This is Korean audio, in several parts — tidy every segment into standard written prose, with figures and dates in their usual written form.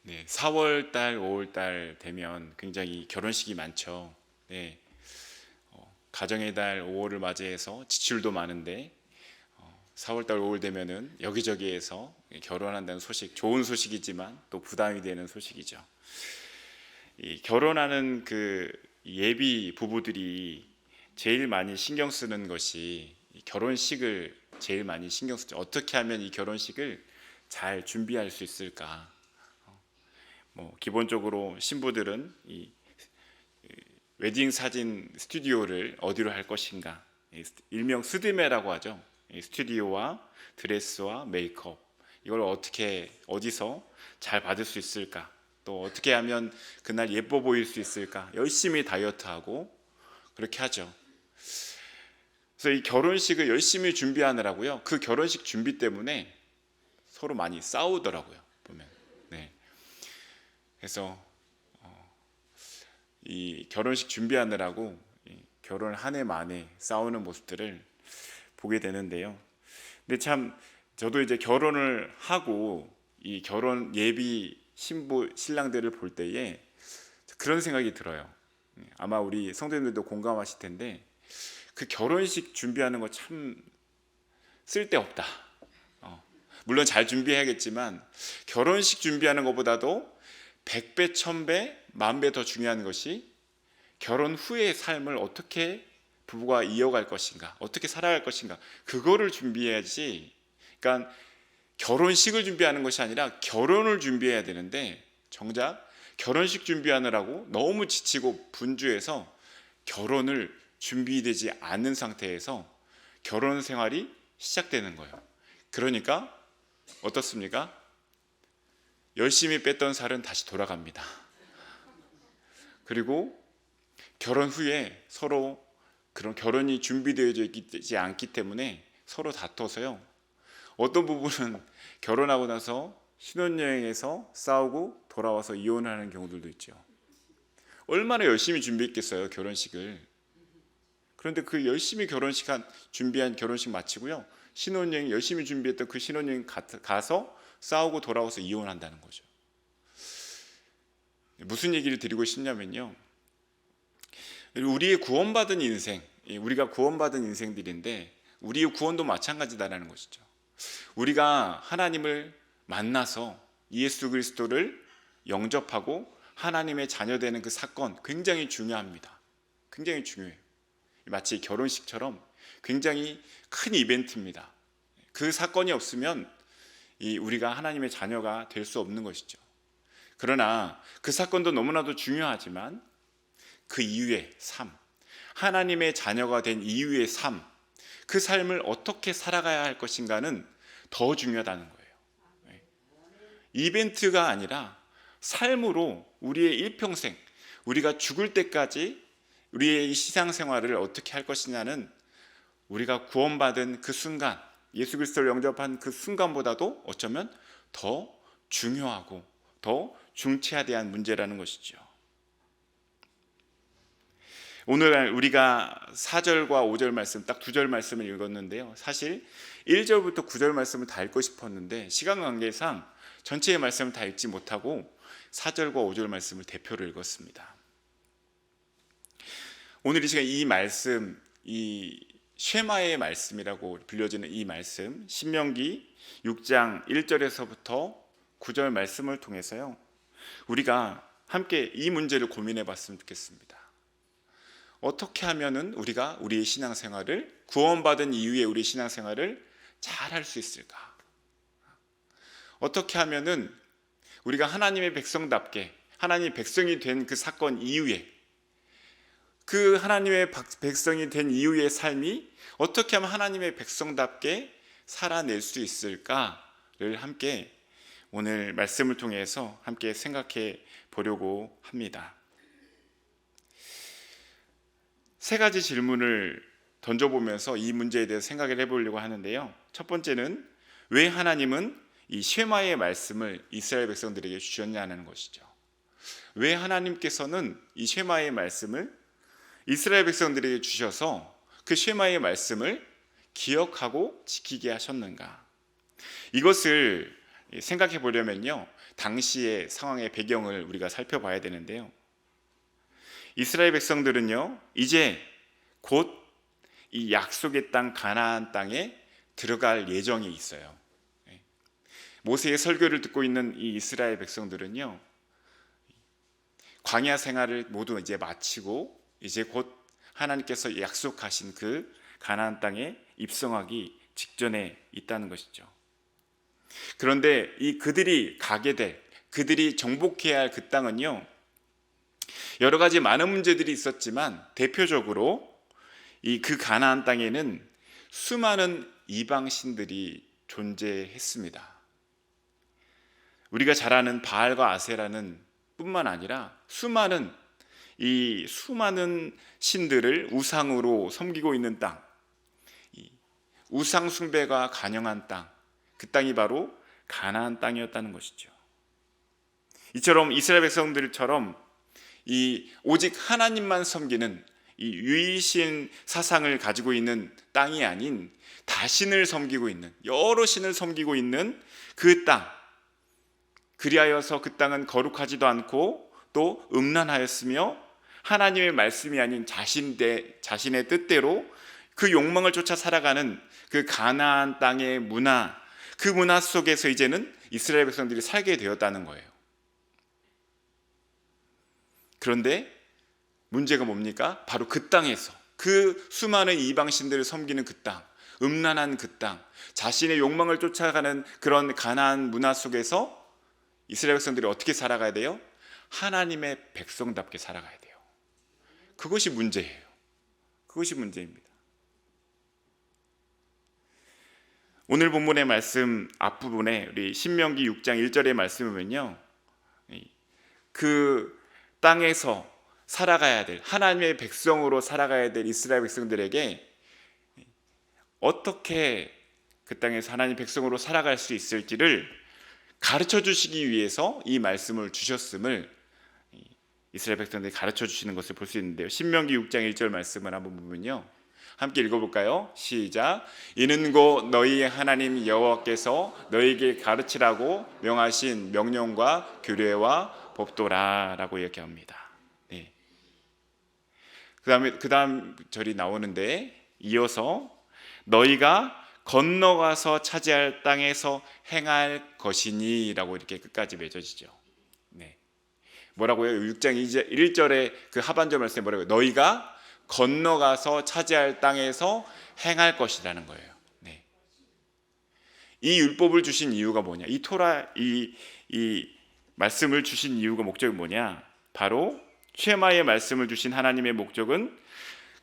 네, 4월 달, 5월 달 되면 굉장히 결혼식이 많죠. 네, 가정의 달 5월을 맞이해서 지출도 많은데 4월 달, 5월 되면은 여기저기에서 결혼한다는 소식, 좋은 소식이지만 또 부담이 되는 소식이죠. 이 결혼하는 그 예비 부부들이 제일 많이 신경 쓰는 것이 이 결혼식을 제일 많이 신경 쓰죠. 어떻게 하면 이 결혼식을 잘 준비할 수 있을까? 기본적으로 신부들은 이 웨딩 사진 스튜디오를 어디로 할 것인가, 일명 스드메라고 하죠. 이 스튜디오와 드레스와 메이크업, 이걸 어떻게 어디서 잘 받을 수 있을까, 또 어떻게 하면 그날 예뻐 보일 수 있을까, 열심히 다이어트하고 그렇게 하죠. 그래서 이 결혼식을 열심히 준비하느라고요, 그 결혼식 준비 때문에 서로 많이 싸우더라고요, 보면. 네. 그래서 이 결혼식 준비하느라고 결혼 한 해 만에 싸우는 모습들을 보게 되는데요. 근데 참 저도 이제 결혼을 하고 이 결혼 예비 신부 신랑들을 볼 때에 그런 생각이 들어요. 아마 우리 성도님들도 공감하실 텐데 그 결혼식 준비하는 거 참 쓸데없다. 물론 잘 준비해야겠지만 결혼식 준비하는 것보다도 100배, 1000배, 10,000배 더 중요한 것이 결혼 후의 삶을 어떻게 부부가 이어갈 것인가, 어떻게 살아갈 것인가, 그거를 준비해야지. 그러니까 결혼식을 준비하는 것이 아니라 결혼을 준비해야 되는데 정작 결혼식 준비하느라고 너무 지치고 분주해서 결혼을 준비되지 않은 상태에서 결혼 생활이 시작되는 거예요. 그러니까 어떻습니까? 열심히 뺐던 살은 다시 돌아갑니다. 그리고 결혼 후에 서로 그런 결혼이 준비되어져 있지 않기 때문에 서로 다퉈서요, 어떤 부분은 결혼하고 나서 신혼여행에서 싸우고 돌아와서 이혼하는 경우들도 있죠. 얼마나 열심히 준비했겠어요, 결혼식을. 그런데 그 열심히 준비한 결혼식 마치고요, 신혼여행 열심히 준비했던 그 신혼여행 가서 싸우고 돌아와서 이혼한다는 거죠. 무슨 얘기를 드리고 싶냐면요, 우리의 구원받은 인생, 우리가 구원받은 인생들인데 우리의 구원도 마찬가지다라는 것이죠. 우리가 하나님을 만나서 예수 그리스도를 영접하고 하나님의 자녀되는 그 사건 굉장히 중요합니다. 굉장히 중요해요. 마치 결혼식처럼 굉장히 큰 이벤트입니다. 그 사건이 없으면 우리가 하나님의 자녀가 될 수 없는 것이죠. 그러나 그 사건도 너무나도 중요하지만 그 이후의 삶, 하나님의 자녀가 된 이후의 삶, 그 삶을 어떻게 살아가야 할 것인가는 더 중요하다는 거예요. 이벤트가 아니라 삶으로 우리의 일평생, 우리가 죽을 때까지 우리의 신앙생활을 어떻게 할 것이냐는 우리가 구원받은 그 순간, 예수 그리스도를 영접한 그 순간보다도 어쩌면 더 중요하고 더 중차대한 문제라는 것이죠. 오늘 우리가 4절과 5절 말씀, 딱 2절 말씀을 읽었는데요, 사실 1절부터 9절 말씀을 다 읽고 싶었는데 시간 관계상 전체의 말씀을 다 읽지 못하고 4절과 5절 말씀을 대표로 읽었습니다. 오늘 이 시간 이 말씀, 이 쉐마의 말씀이라고 불려지는 이 말씀, 신명기 6장 1절에서부터 9절 말씀을 통해서요, 우리가 함께 이 문제를 고민해 봤으면 좋겠습니다. 어떻게 하면은 우리가 우리의 신앙생활을, 구원받은 이후에 우리의 신앙생활을 잘 할 수 있을까? 어떻게 하면은 우리가 하나님의 백성답게, 하나님의 백성이 된 그 사건 이후에, 그 하나님의 백성이 된 이후의 삶이 어떻게 하면 하나님의 백성답게 살아낼 수 있을까를 함께 오늘 말씀을 통해서 함께 생각해 보려고 합니다. 세 가지 질문을 던져보면서 이 문제에 대해서 생각을 해보려고 하는데요, 첫 번째는 왜 하나님은 이 쉐마의 말씀을 이스라엘 백성들에게 주셨냐는 것이죠. 왜 하나님께서는 이 쉐마의 말씀을 이스라엘 백성들에게 주셔서 그 쉐마의 말씀을 기억하고 지키게 하셨는가? 이것을 생각해 보려면요, 당시의 상황의 배경을 우리가 살펴봐야 되는데요, 이스라엘 백성들은요 이제 곧 이 약속의 땅 가나안 땅에 들어갈 예정이 있어요. 모세의 설교를 듣고 있는 이 이스라엘 백성들은요, 광야 생활을 모두 이제 마치고 이제 곧 하나님께서 약속하신 그 가나안 땅에 입성하기 직전에 있다는 것이죠. 그런데 이 그들이 가게 될, 그들이 정복해야 할 그 땅은요, 여러 가지 많은 문제들이 있었지만 대표적으로 이 그 가나안 땅에는 수많은 이방 신들이 존재했습니다. 우리가 잘 아는 바알과 아세라는 뿐만 아니라 수많은 신들을 우상으로 섬기고 있는 땅, 우상 숭배가 간영한 땅, 그 땅이 바로 가나안 땅이었다는 것이죠. 이처럼 이스라엘 백성들처럼 이 오직 하나님만 섬기는 이 유일신 사상을 가지고 있는 땅이 아닌 다신을 섬기고 있는, 여러 신을 섬기고 있는 그 땅, 그리하여서 그 땅은 거룩하지도 않고 또 음란하였으며 하나님의 말씀이 아닌 자신의 뜻대로 그 욕망을 쫓아 살아가는 그 가나안 땅의 문화, 그 문화 속에서 이제는 이스라엘 백성들이 살게 되었다는 거예요. 그런데 문제가 뭡니까? 바로 그 땅에서, 그 수많은 이방신들을 섬기는 그 땅, 음란한 그 땅, 자신의 욕망을 쫓아가는 그런 가나안 문화 속에서 이스라엘 백성들이 어떻게 살아가야 돼요? 하나님의 백성답게 살아가야 돼요. 그것이 문제예요. 그것이 문제입니다. 오늘 본문의 말씀 앞부분에 우리 신명기 6장 1절의 말씀을 보면요, 그 땅에서 살아가야 될, 하나님의 백성으로 살아가야 될 이스라엘 백성들에게 어떻게 그 땅에서 하나님 백성으로 살아갈 수 있을지를 가르쳐 주시기 위해서 이 말씀을 주셨음을 이스라엘 백성들이 가르쳐 주시는 것을 볼 수 있는데요, 신명기 6장 1절 말씀을 한번 보면요, 함께 읽어볼까요? 시작. 이는 곧 너희의 하나님 여호와께서 너희에게 가르치라고 명하신 명령과 규례와 법도라 라고 이야기합니다. 네. 그 다음 절이 나오는데, 이어서 너희가 건너가서 차지할 땅에서 행할 것이니 라고 이렇게 끝까지 맺어지죠. 네. 뭐라고요? 6장 1절의 그 하반절 말씀에 뭐라고요? 너희가 건너가서 차지할 땅에서 행할 것이라는 거예요. 네. 이 율법을 주신 이유가 뭐냐? 이 토라, 이 말씀을 주신 이유가, 목적이 뭐냐? 바로 쉐마의 말씀을 주신 하나님의 목적은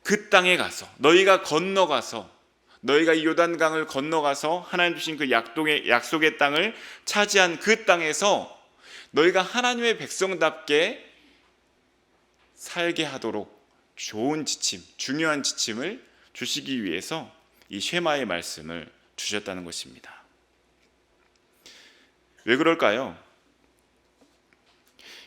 그 땅에 가서, 너희가 건너가서, 너희가 이 요단강을 건너가서 하나님 주신 그 약속의 땅을 차지한 그 땅에서 너희가 하나님의 백성답게 살게 하도록 좋은 지침, 중요한 지침을 주시기 위해서 이 쉐마의 말씀을 주셨다는 것입니다. 왜 그럴까요?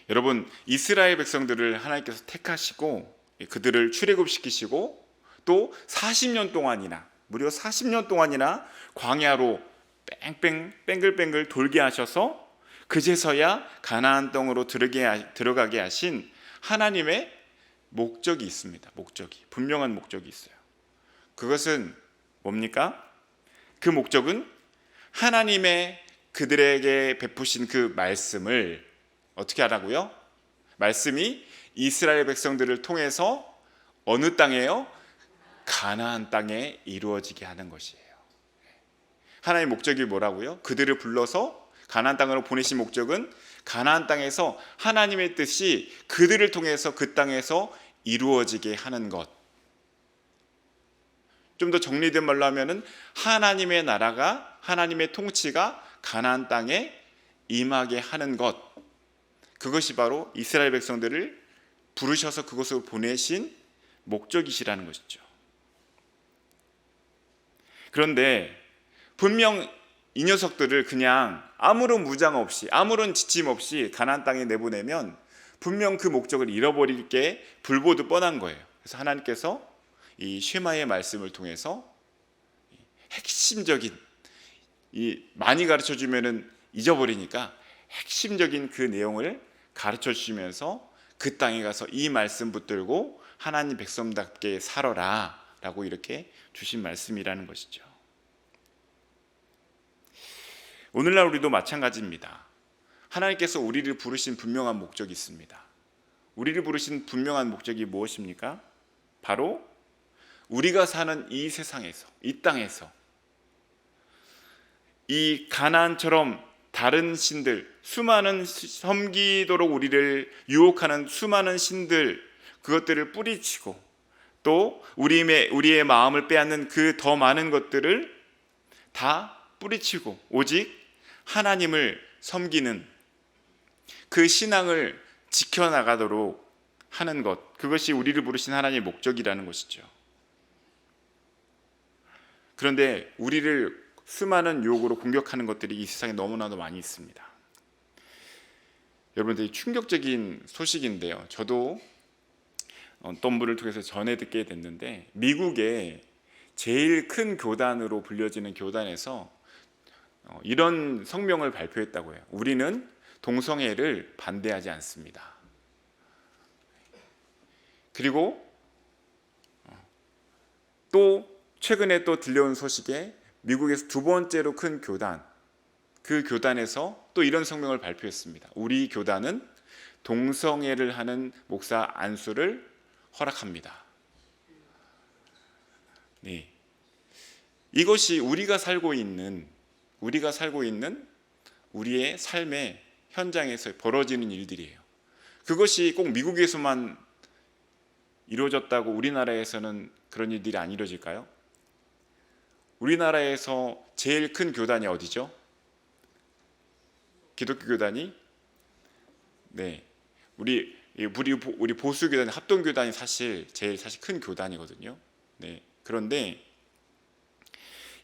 여러분, 이스라엘 백성들을 하나님께서 택하시고 그들을 출애굽시키시고 또 40년 동안이나, 무려 40년 동안이나 광야로 뺑글뺑글 돌게 하셔서 그제서야 가나안 땅으로 들어가게 하신 하나님의 목적이 있습니다. 분명한 목적이 있어요. 그것은 뭡니까? 그 목적은 하나님의 그들에게 베푸신 그 말씀을 어떻게 하라고요? 말씀이 이스라엘 백성들을 통해서 어느 땅에요? 가나안 땅에 이루어지게 하는 것이에요. 하나님의 목적이 뭐라고요? 그들을 불러서 가나안 땅으로 보내신 목적은 가나안 땅에서 하나님의 뜻이 그들을 통해서 그 땅에서 이루어지게 하는 것. 좀 더 정리된 말로 하면은 하나님의 나라가, 하나님의 통치가 가나안 땅에 임하게 하는 것. 그것이 바로 이스라엘 백성들을 부르셔서 그곳으로 보내신 목적이시라는 것이죠. 그런데 분명 이 녀석들을 그냥 아무런 무장 없이, 아무런 지침 없이 가나안 땅에 내보내면 분명 그 목적을 잃어버릴 게 불보듯 뻔한 거예요. 그래서 하나님께서 이 쉐마의 말씀을 통해서 핵심적인, 이 많이 가르쳐 주면은 잊어버리니까 핵심적인 그 내용을 가르쳐 주시면서 그 땅에 가서 이 말씀 붙들고 하나님 백성답게 살아라 라고 이렇게 주신 말씀이라는 것이죠. 오늘날 우리도 마찬가지입니다. 하나님께서 우리를 부르신 분명한 목적이 있습니다. 우리를 부르신 분명한 목적이 무엇입니까? 바로 우리가 사는 이 세상에서, 이 땅에서 이 가나안처럼 다른 신들, 수많은 섬기도록 우리를 유혹하는 수많은 신들, 그것들을 뿌리치고 또 우리의 마음을 빼앗는 그 더 많은 것들을 다 뿌리치고 오직 하나님을 섬기는 그 신앙을 지켜나가도록 하는 것, 그것이 우리를 부르신 하나님의 목적이라는 것이죠. 그런데 우리를 수많은 유혹으로 공격하는 것들이 이 세상에 너무나도 많이 있습니다. 여러분들이 충격적인 소식인데요. 저도 어떤 분을 통해서 전해 듣게 됐는데, 미국의 제일 큰 교단으로 불려지는 교단에서 이런 성명을 발표했다고 해요. 우리는 동성애를 반대하지 않습니다. 그리고 또 최근에 또 들려온 소식에 미국에서 두 번째로 큰 교단, 그 교단에서 또 이런 성명을 발표했습니다. 우리 교단은 동성애를 하는 목사 안수를 허락합니다. 네. 이것이 우리가 살고 있는 우리의 삶의 현장에서 벌어지는 일들이에요. 그것이 꼭 미국에서만 이루어졌다고 우리나라에서는 그런 일들이 안 이루어질까요? 우리나라에서 제일 큰 교단이 어디죠? 기독교 교단이? 네, 우리 보수 교단, 합동 교단이 사실 큰 교단이거든요. 네, 그런데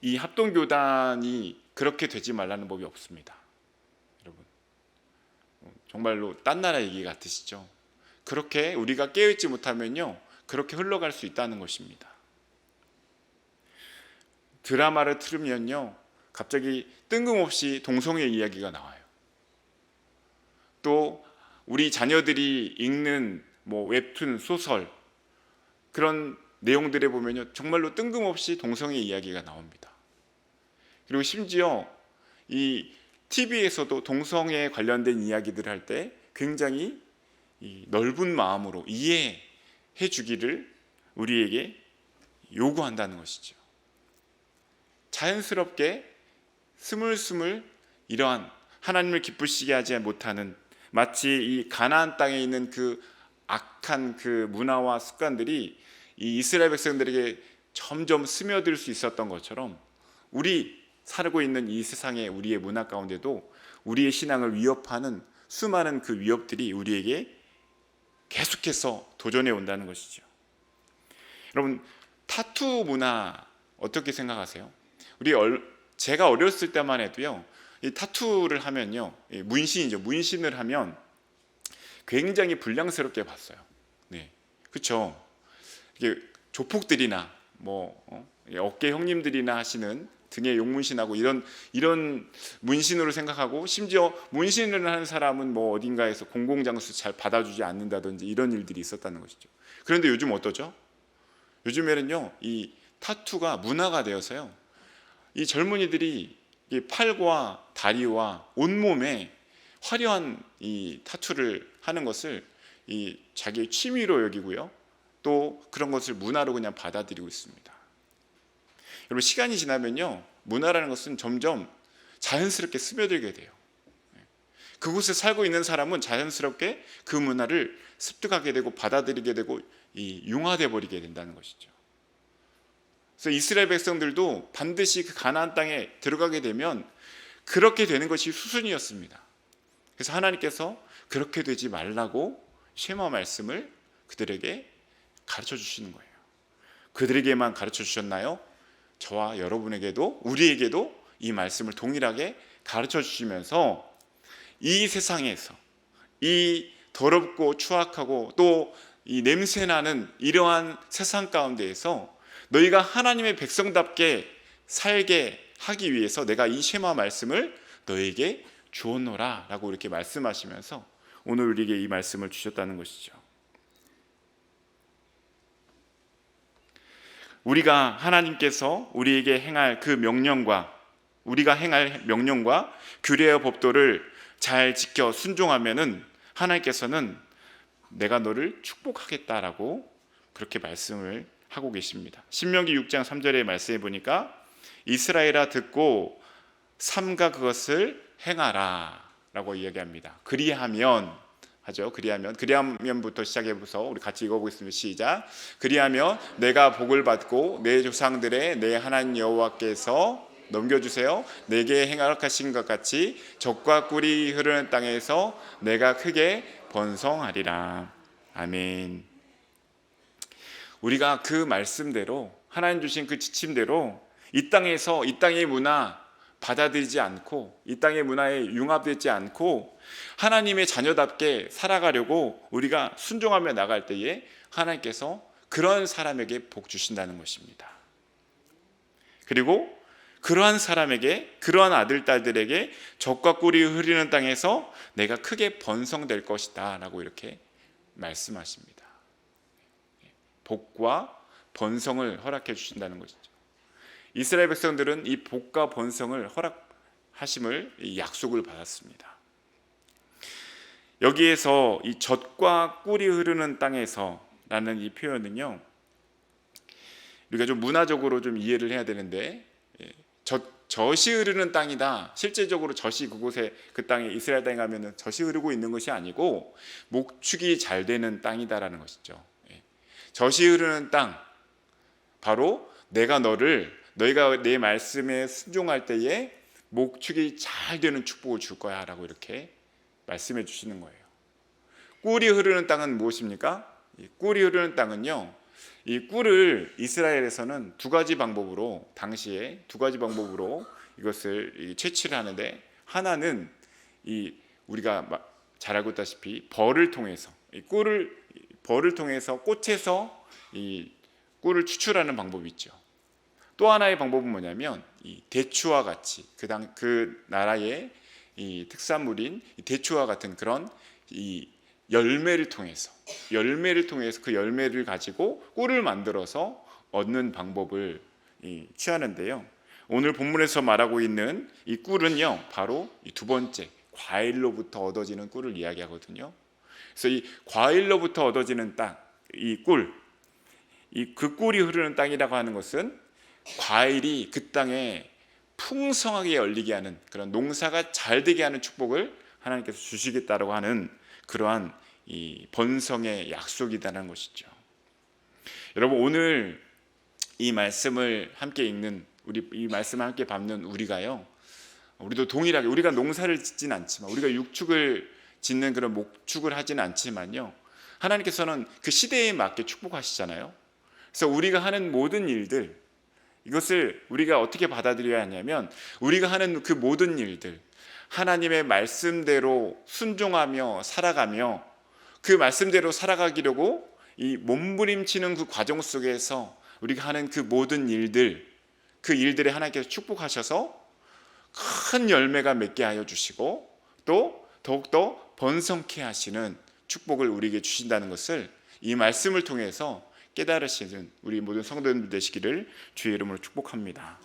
이 합동 교단이 그렇게 되지 말라는 법이 없습니다. 여러분, 정말로 딴 나라 얘기 같으시죠? 그렇게 우리가 깨어있지 못하면요, 그렇게 흘러갈 수 있다는 것입니다. 드라마를 틀으면요, 갑자기 뜬금없이 동성애 이야기가 나와요. 또 우리 자녀들이 읽는 웹툰, 소설, 그런 내용들에 보면요, 정말로 뜬금없이 동성애 이야기가 나옵니다. 그리고 심지어 이 TV에서도 동성애에 관련된 이야기들을 할 때 굉장히 이 넓은 마음으로 이해해 주기를 우리에게 요구한다는 것이죠. 자연스럽게 스물스물 이러한 하나님을 기쁘시게 하지 못하는, 마치 이 가나안 땅에 있는 그 악한 그 문화와 습관들이 이 이스라엘 백성들에게 점점 스며들 수 있었던 것처럼, 우리 살고 있는 이 세상의 우리의 문화 가운데도 우리의 신앙을 위협하는 수많은 그 위협들이 우리에게 계속해서 도전해 온다는 것이죠. 여러분, 타투 문화 어떻게 생각하세요? 제가 어렸을 때만 해도요, 이 타투를 하면요, 문신이죠. 문신을 하면 굉장히 불량스럽게 봤어요. 네, 그렇죠. 이게 조폭들이나 어깨 형님들이나 하시는 등에 용문신하고 이런 문신으로 생각하고, 심지어 문신을 하는 사람은 어딘가에서 공공장소 잘 받아주지 않는다든지 이런 일들이 있었다는 것이죠. 그런데 요즘 어떠죠? 요즘에는요, 이 타투가 문화가 되어서요, 이 젊은이들이 이 팔과 다리와 온몸에 화려한 이 타투를 하는 것을 이 자기의 취미로 여기고요, 또 그런 것을 문화로 그냥 받아들이고 있습니다. 여러분, 시간이 지나면요, 문화라는 것은 점점 자연스럽게 스며들게 돼요. 그곳에 살고 있는 사람은 자연스럽게 그 문화를 습득하게 되고 받아들이게 되고 융화돼 버리게 된다는 것이죠. 그래서 이스라엘 백성들도 반드시 그 가나안 땅에 들어가게 되면 그렇게 되는 것이 수순이었습니다. 그래서 하나님께서 그렇게 되지 말라고 쉐마 말씀을 그들에게 가르쳐 주시는 거예요. 그들에게만 가르쳐 주셨나요? 저와 여러분에게도, 우리에게도 이 말씀을 동일하게 가르쳐 주시면서 이 세상에서 이 더럽고 추악하고 또 이 냄새나는 이러한 세상 가운데에서 너희가 하나님의 백성답게 살게 하기 위해서 내가 이 쉐마 말씀을 너에게 주었노라 라고 이렇게 말씀하시면서 오늘 우리에게 이 말씀을 주셨다는 것이죠. 우리가 하나님께서 우리에게 행할 그 명령과 우리가 행할 명령과 규례와 법도를 잘 지켜 순종하면은 하나님께서는 내가 너를 축복하겠다라고 그렇게 말씀을 하고 계십니다. 신명기 6장 3절의 말씀에 보니까 이스라엘아 듣고 삼가 그것을 행하라 라고 이야기합니다. 그리하면 하죠. 그리하면부터 시작해서 우리 같이 읽어보겠습니다. 시작. 그리하면 내가 복을 받고 내 조상들의 내 하나님 여호와께서 넘겨주세요. 내게 행하신 것 같이 젖과 꿀이 흐르는 땅에서 내가 크게 번성하리라. 아멘. 우리가 그 말씀대로 하나님 주신 그 지침대로 이 땅에서 이 땅의 문화 받아들이지 않고 이 땅의 문화에 융합되지 않고 하나님의 자녀답게 살아가려고 우리가 순종하며 나갈 때에 하나님께서 그런 사람에게 복 주신다는 것입니다. 그리고 그러한 사람에게, 그러한 아들, 딸들에게 젖과 꿀이 흐르는 땅에서 내가 크게 번성될 것이다 라고 이렇게 말씀하십니다. 복과 번성을 허락해 주신다는 것이죠. 이스라엘 백성들은 이 복과 번성을 허락하심을 약속을 받았습니다. 여기에서 이 젖과 꿀이 흐르는 땅에서 라는 이 표현은요, 우리가 좀 문화적으로 좀 이해를 해야 되는데, 젖이 흐르는 땅이다. 실제적으로 젖이 그곳에 그 땅에 이스라엘 땅에 가면은 젖이 흐르고 있는 것이 아니고 목축이 잘 되는 땅이다라는 것이죠. 젖이 흐르는 땅, 바로 너희가 내 말씀에 순종할 때에 목축이 잘 되는 축복을 줄 거야 라고 이렇게 말씀해 주시는 거예요. 꿀이 흐르는 땅은 무엇입니까? 이 꿀이 흐르는 땅은요, 이 꿀을 이스라엘에서는 당시에 두 가지 방법으로 이것을 채취를 하는데, 하나는 우리가 잘 알고 있다시피 벌을 통해서 꽃에서 이 꿀을 추출하는 방법이 있죠. 또 하나의 방법은 뭐냐면 이 대추와 같이 그 나라의 이 특산물인 이 대추와 같은 그런 이 열매를 통해서 그 열매를 가지고 꿀을 만들어서 얻는 방법을 취하는데요. 오늘 본문에서 말하고 있는 이 꿀은요, 바로 이 두 번째 과일로부터 얻어지는 꿀을 이야기하거든요. 그래서 이 과일로부터 얻어지는 땅, 그 꿀이 흐르는 땅이라고 하는 것은 과일이 그 땅에 풍성하게 열리게 하는, 그런 농사가 잘 되게 하는 축복을 하나님께서 주시겠다라고 하는 그러한 이 번성의 약속이다라는 것이죠. 여러분, 오늘 이 말씀을 함께 읽는 이 말씀을 함께 밟는 우리도 동일하게, 우리가 농사를 짓진 않지만, 우리가 육축을 짓는 그런 목축을 하진 않지만요, 하나님께서는 그 시대에 맞게 축복하시잖아요. 그래서 우리가 하는 모든 일들, 이것을 우리가 어떻게 받아들여야 하냐면, 우리가 하는 그 모든 일들, 하나님의 말씀대로 순종하며 살아가며 그 말씀대로 살아가기려고 이 몸부림치는 그 과정 속에서 우리가 하는 그 모든 일들, 그 일들에 하나님께서 축복하셔서 큰 열매가 맺게 하여 주시고 또 더욱더 번성케 하시는 축복을 우리에게 주신다는 것을 이 말씀을 통해서 깨달으시는 우리 모든 성도님들 되시기를 주의 이름으로 축복합니다.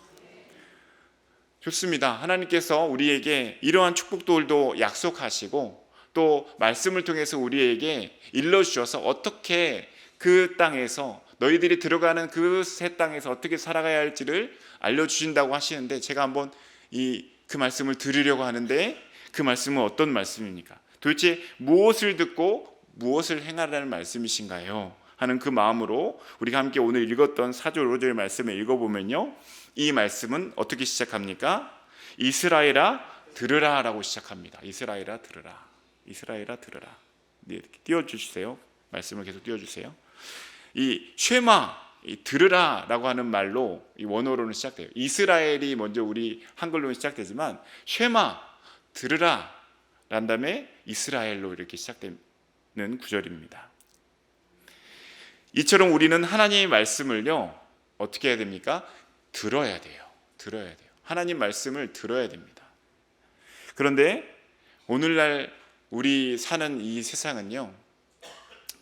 좋습니다. 하나님께서 우리에게 이러한 축복들도 약속하시고 또 말씀을 통해서 우리에게 일러주셔서 어떻게 그 땅에서, 너희들이 들어가는 그 새 땅에서 어떻게 살아가야 할지를 알려주신다고 하시는데, 제가 한번 그 말씀을 들으려고 하는데, 그 말씀은 어떤 말씀입니까? 도대체 무엇을 듣고 무엇을 행하라는 말씀이신가요? 하는 그 마음으로 우리가 함께 오늘 읽었던 4절 5절 말씀을 읽어보면요, 이 말씀은 어떻게 시작합니까? 이스라엘아 들으라 라고 시작합니다. 이스라엘아 들으라. 이스라엘아 들으라. 네, 띄워주세요. 말씀을 계속 띄워주세요. 이 쉐마, 들으라 라고 하는 말로 이 원어로는 시작돼요. 이스라엘이 먼저 우리 한글로는 시작되지만 쉐마, 들으라 란 다음에 이스라엘로 이렇게 시작되는 구절입니다. 이처럼 우리는 하나님의 말씀을요, 어떻게 해야 됩니까? 들어야 돼요. 들어야 돼요. 하나님 말씀을 들어야 됩니다. 그런데 오늘날 우리 사는 이 세상은요,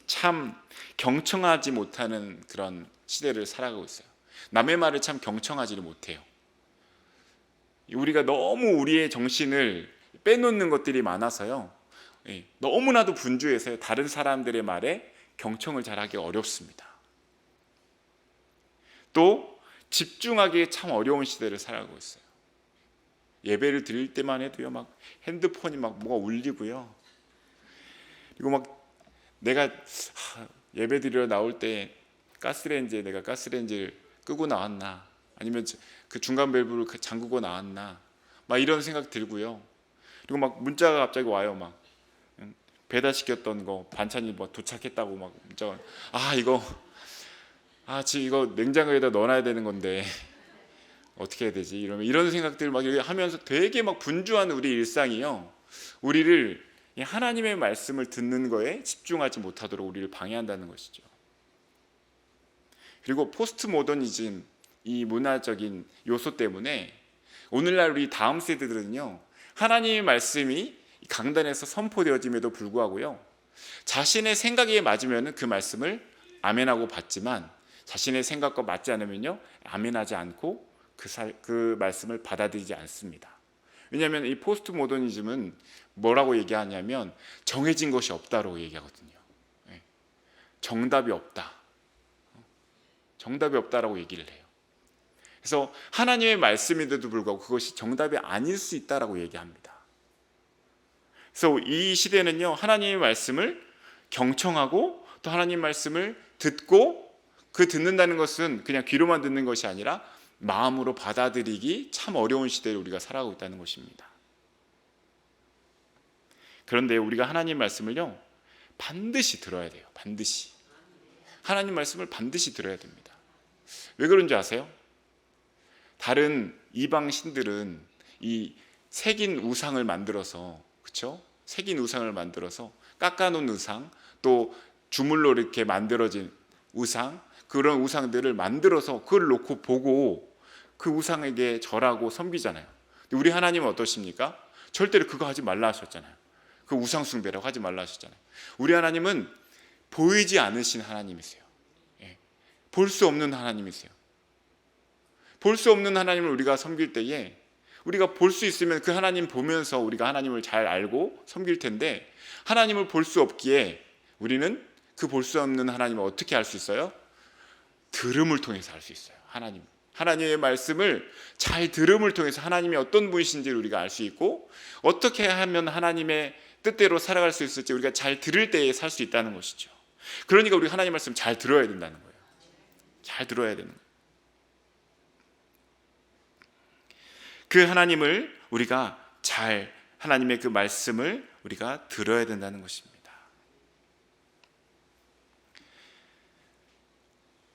참 경청하지 못하는 그런 시대를 살아가고 있어요. 남의 말을 참 경청하지를 못해요. 우리가 너무 우리의 정신을 빼놓는 것들이 많아서요, 너무나도 분주해서 다른 사람들의 말에 경청을 잘하기 어렵습니다. 또 집중하기 참 어려운 시대를 살아가고 있어요. 예배를 드릴 때만 해도요, 막 핸드폰이 막 뭐가 울리고요. 그리고 막 내가 예배 드리러 나올 때 가스레인지에 내가 가스레인지를 끄고 나왔나, 아니면 그 중간 밸브를 잠그고 나왔나, 막 이런 생각 들고요. 그리고 막 문자가 갑자기 와요. 막 배달시켰던 거 반찬이 뭐 도착했다고 막 문자가, 지금 이거 냉장고에다 넣어놔야 되는 건데 어떻게 해야 되지? 이런 생각들 막 하면서 되게 막 분주한 우리 일상이요, 우리를 하나님의 말씀을 듣는 거에 집중하지 못하도록 우리를 방해한다는 것이죠. 그리고 포스트 모더니즘, 이 문화적인 요소 때문에 오늘날 우리 다음 세대들은요, 하나님의 말씀이 강단에서 선포되어짐에도 불구하고요, 자신의 생각에 맞으면 그 말씀을 아멘하고 받지만 자신의 생각과 맞지 않으면요, 아멘하지 않고 그 말씀을 받아들이지 않습니다. 왜냐하면 이 포스트 모더니즘은 뭐라고 얘기하냐면 정해진 것이 없다고 얘기하거든요. 정답이 없다. 정답이 없다라고 얘기를 해요. 그래서 하나님의 말씀인데도 불구하고 그것이 정답이 아닐 수 있다라고 얘기합니다. 그래서 이 시대는요, 하나님의 말씀을 경청하고 또 하나님 말씀을 듣고, 그 듣는다는 것은 그냥 귀로만 듣는 것이 아니라 마음으로 받아들이기 참 어려운 시대를 우리가 살아가고 있다는 것입니다. 그런데 우리가 하나님 말씀을요, 반드시 들어야 돼요. 반드시. 하나님 말씀을 반드시 들어야 됩니다. 왜 그런지 아세요? 다른 이방 신들은 이 새긴 우상을 만들어서, 그렇죠? 새긴 우상을 만들어서 깎아놓은 우상, 또 주물로 이렇게 만들어진 우상, 그런 우상들을 만들어서 그걸 놓고 보고 그 우상에게 절하고 섬기잖아요. 근데 우리 하나님은 어떠십니까? 절대로 그거 하지 말라 하셨잖아요. 그 우상 숭배라고 하지 말라 하셨잖아요. 우리 하나님은 보이지 않으신 하나님이세요. 볼 수 없는 하나님이세요. 볼 수 없는 하나님을 우리가 섬길 때에, 우리가 볼 수 있으면 그 하나님 보면서 우리가 하나님을 잘 알고 섬길 텐데, 하나님을 볼 수 없기에 우리는 그 볼 수 없는 하나님을 어떻게 알 수 있어요? 들음을 통해서 알 수 있어요. 하나님의 말씀을 잘 들음을 통해서 하나님이 어떤 분이신지를 우리가 알 수 있고, 어떻게 하면 하나님의 뜻대로 살아갈 수 있을지 우리가 잘 들을 때에 살 수 있다는 것이죠. 그러니까 우리가 하나님 말씀 잘 들어야 된다는 거예요. 잘 들어야 되는 거예요. 그 하나님을 우리가 하나님의 그 말씀을 우리가 들어야 된다는 것입니다.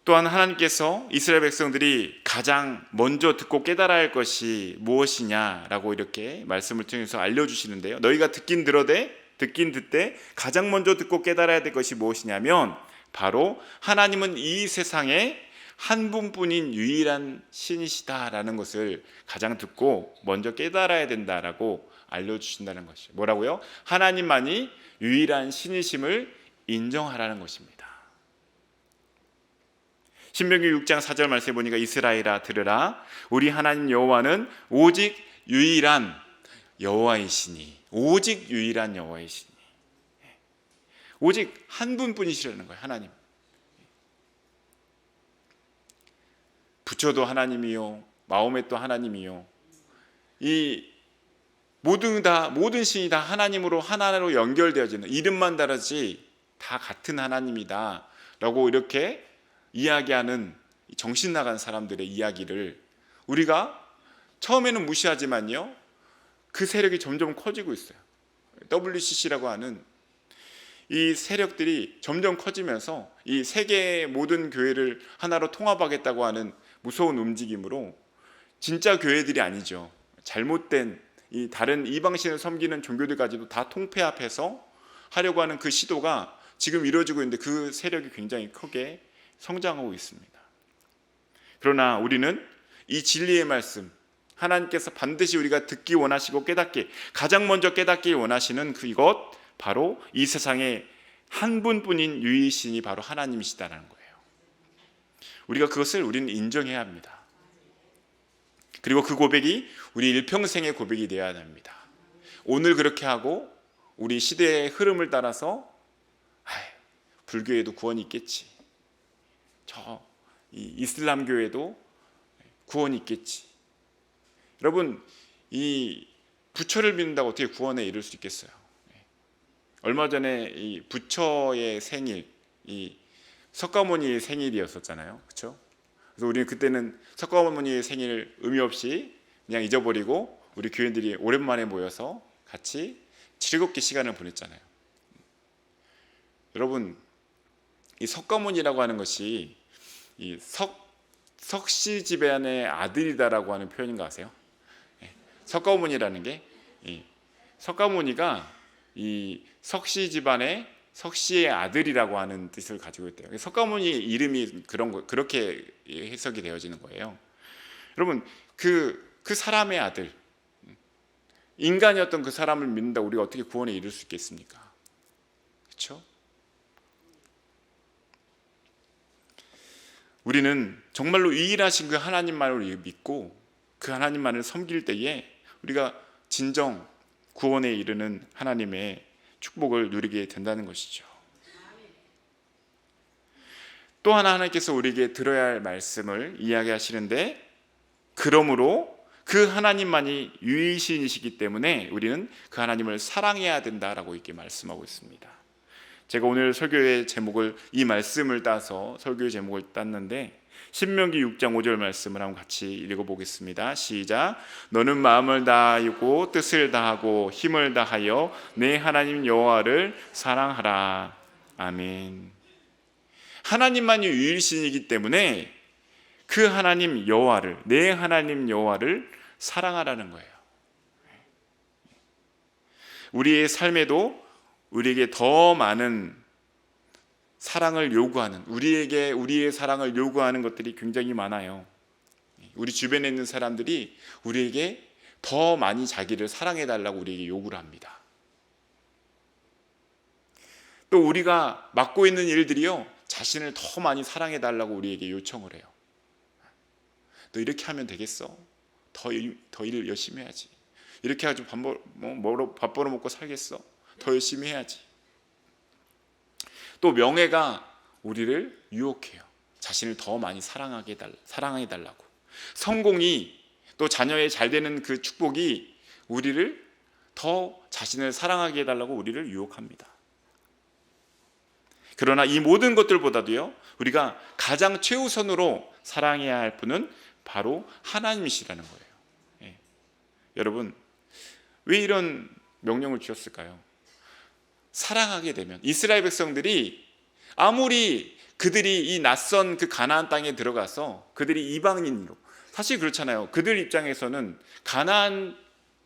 또한 하나님께서 이스라엘 백성들이 가장 먼저 듣고 깨달아야 할 것이 무엇이냐라고 이렇게 말씀을 통해서 알려주시는데요, 너희가 듣긴 듣되 가장 먼저 듣고 깨달아야 될 것이 무엇이냐면 바로 하나님은 이 세상에 한 분뿐인 유일한 신이시다라는 것을 가장 듣고 먼저 깨달아야 된다라고 알려주신다는 것이에요. 뭐라고요? 하나님만이 유일한 신이심을 인정하라는 것입니다. 신명기 6장 4절 말씀에 보니까 이스라엘아 들으라, 우리 하나님 여호와는 오직 유일한 여호와이시니, 오직 유일한 여호와이시니, 오직 한 분뿐이시라는 거예요. 하나님. 부처도 하나님이요, 마호멧도 하나님이요, 이 모든 신이 다 하나님으로 하나로 연결되어지는, 이름만 다르지 다 같은 하나님이다 라고 이렇게 이야기하는 정신 나간 사람들의 이야기를 우리가 처음에는 무시하지만요, 그 세력이 점점 커지고 있어요. WCC라고 하는 이 세력들이 점점 커지면서 이 세계의 모든 교회를 하나로 통합하겠다고 하는 무서운 움직임으로, 진짜 교회들이 아니죠, 잘못된 이 다른 이방신을 섬기는 종교들까지도 다 통폐합해서 하려고 하는 그 시도가 지금 이루어지고 있는데, 그 세력이 굉장히 크게 성장하고 있습니다. 그러나 우리는 이 진리의 말씀, 하나님께서 반드시 우리가 듣기 원하시고 깨닫기, 가장 먼저 깨닫기 원하시는 그것, 바로 이 세상에 한 분뿐인 유일신이 바로 하나님이시다라는 거예요. 우리가 그것을 우리는 인정해야 합니다. 그리고 그 고백이 우리 일평생의 고백이 되어야 합니다. 오늘 그렇게 하고 우리 시대의 흐름을 따라서 불교에도 구원이 있겠지, 이 이슬람교에도 구원이 있겠지. 여러분, 이 부처를 믿는다고 어떻게 구원에 이를 수 있겠어요? 얼마 전에 이 부처의 생일, 이 석가모니의 생일이었었잖아요, 그렇죠? 그래서 우리는 그때는 석가모니의 생일을 의미 없이 그냥 잊어버리고 우리 교인들이 오랜만에 모여서 같이 즐겁게 시간을 보냈잖아요. 여러분, 이 석가모니라고 하는 것이 이 석씨 집안의 아들이다라고 하는 표현인 거 아세요? 석가모니라는 게 석가모니가 이 석씨 집안의 석씨의 아들이라고 하는 뜻을 가지고 있대요. 석가모니 이름이 그렇게 해석이 되어지는 거예요. 여러분, 그 사람의 아들, 인간이었던 그 사람을 믿는다 우리가 어떻게 구원에 이를 수 있겠습니까? 그렇죠? 우리는 정말로 유일하신 그 하나님만을 믿고 그 하나님만을 섬길 때에 우리가 진정 구원에 이르는 하나님의 축복을 누리게 된다는 것이죠. 또 하나 하나님께서 우리에게 들어야 할 말씀을 이야기하시는데, 그러므로 그 하나님만이 유일신이시기 때문에 우리는 그 하나님을 사랑해야 된다라고 이렇게 말씀하고 있습니다. 제가 오늘 설교의 제목을, 이 말씀을 따서 설교의 제목을 땄는데, 신명기 6장 5절 말씀을 한번 같이 읽어보겠습니다. 시작. 너는 마음을 다하고 뜻을 다하고 힘을 다하여 내 하나님 여호와를 사랑하라. 아멘. 하나님만이 유일신이기 때문에 그 하나님 여호와를, 내 하나님 여호와를 사랑하라는 거예요. 우리의 삶에도 우리에게 더 많은 사랑을 요구하는, 우리에게 우리의 사랑을 요구하는 것들이 굉장히 많아요. 우리 주변에 있는 사람들이 우리에게 더 많이 자기를 사랑해달라고 우리에게 요구를 합니다. 또 우리가 맡고 있는 일들이요, 자신을 더 많이 사랑해달라고 우리에게 요청을 해요. 너 이렇게 하면 되겠어? 더 일 열심히 해야지. 이렇게 해가지고 밥 벌어먹고 살겠어? 더 열심히 해야지. 또 명예가 우리를 유혹해요. 자신을 더 많이 사랑해달라고. 성공이, 또 자녀의 잘 되는 그 축복이 우리를 더 자신을 사랑하게 해달라고 우리를 유혹합니다. 그러나 이 모든 것들보다도요, 우리가 가장 최우선으로 사랑해야 할 분은 바로 하나님이시라는 거예요. 여러분, 왜 이런 명령을 주셨을까요? 사랑하게 되면, 이스라엘 백성들이 아무리 그들이 이 낯선 그 가나안 땅에 들어가서 그들이 이방인으로, 사실 그렇잖아요. 그들 입장에서는 가나안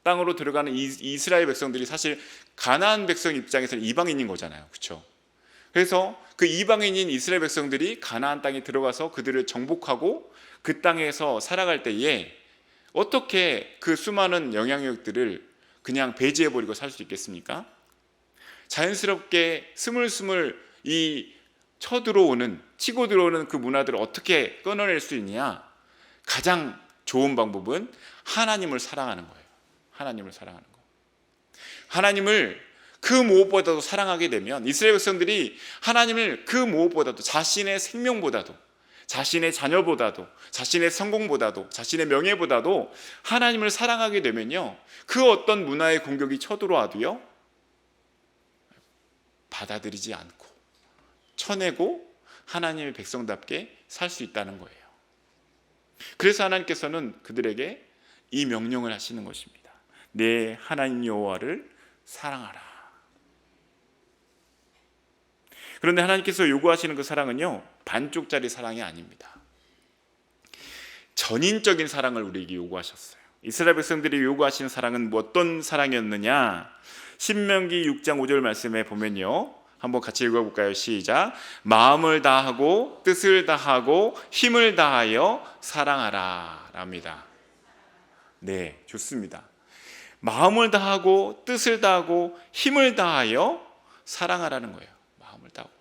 땅으로 들어가는 이스라엘 백성들이 사실 가나안 백성 입장에서는 이방인인 거잖아요. 그렇죠? 그래서 그 이방인인 이스라엘 백성들이 가나안 땅에 들어가서 그들을 정복하고 그 땅에서 살아갈 때에 어떻게 그 수많은 영향력들을 그냥 배제해버리고 살 수 있겠습니까? 자연스럽게 스물스물 이 치고 들어오는 그 문화들을 어떻게 끊어낼 수 있느냐? 가장 좋은 방법은 하나님을 사랑하는 거예요. 하나님을 사랑하는 거. 하나님을 그 무엇보다도 사랑하게 되면, 이스라엘 백성들이 하나님을 그 무엇보다도, 자신의 생명보다도, 자신의 자녀보다도, 자신의 성공보다도, 자신의 명예보다도 하나님을 사랑하게 되면요, 그 어떤 문화의 공격이 쳐들어와도요, 받아들이지 않고 쳐내고 하나님의 백성답게 살 수 있다는 거예요. 그래서 하나님께서는 그들에게 이 명령을 하시는 것입니다. 내 하나님 여호와를 사랑하라. 그런데 하나님께서 요구하시는 그 사랑은요, 반쪽짜리 사랑이 아닙니다. 전인적인 사랑을 우리에게 요구하셨어요. 이스라엘 백성들이 요구하시는 사랑은 어떤 사랑이었느냐? 신명기 6장 5절 말씀에 보면요, 한번 같이 읽어볼까요? 시작. 마음을 다하고 뜻을 다하고 힘을 다하여 사랑하라 랍니다. 네, 좋습니다. 마음을 다하고 뜻을 다하고 힘을 다하여 사랑하라는 거예요. 마음을 다하고.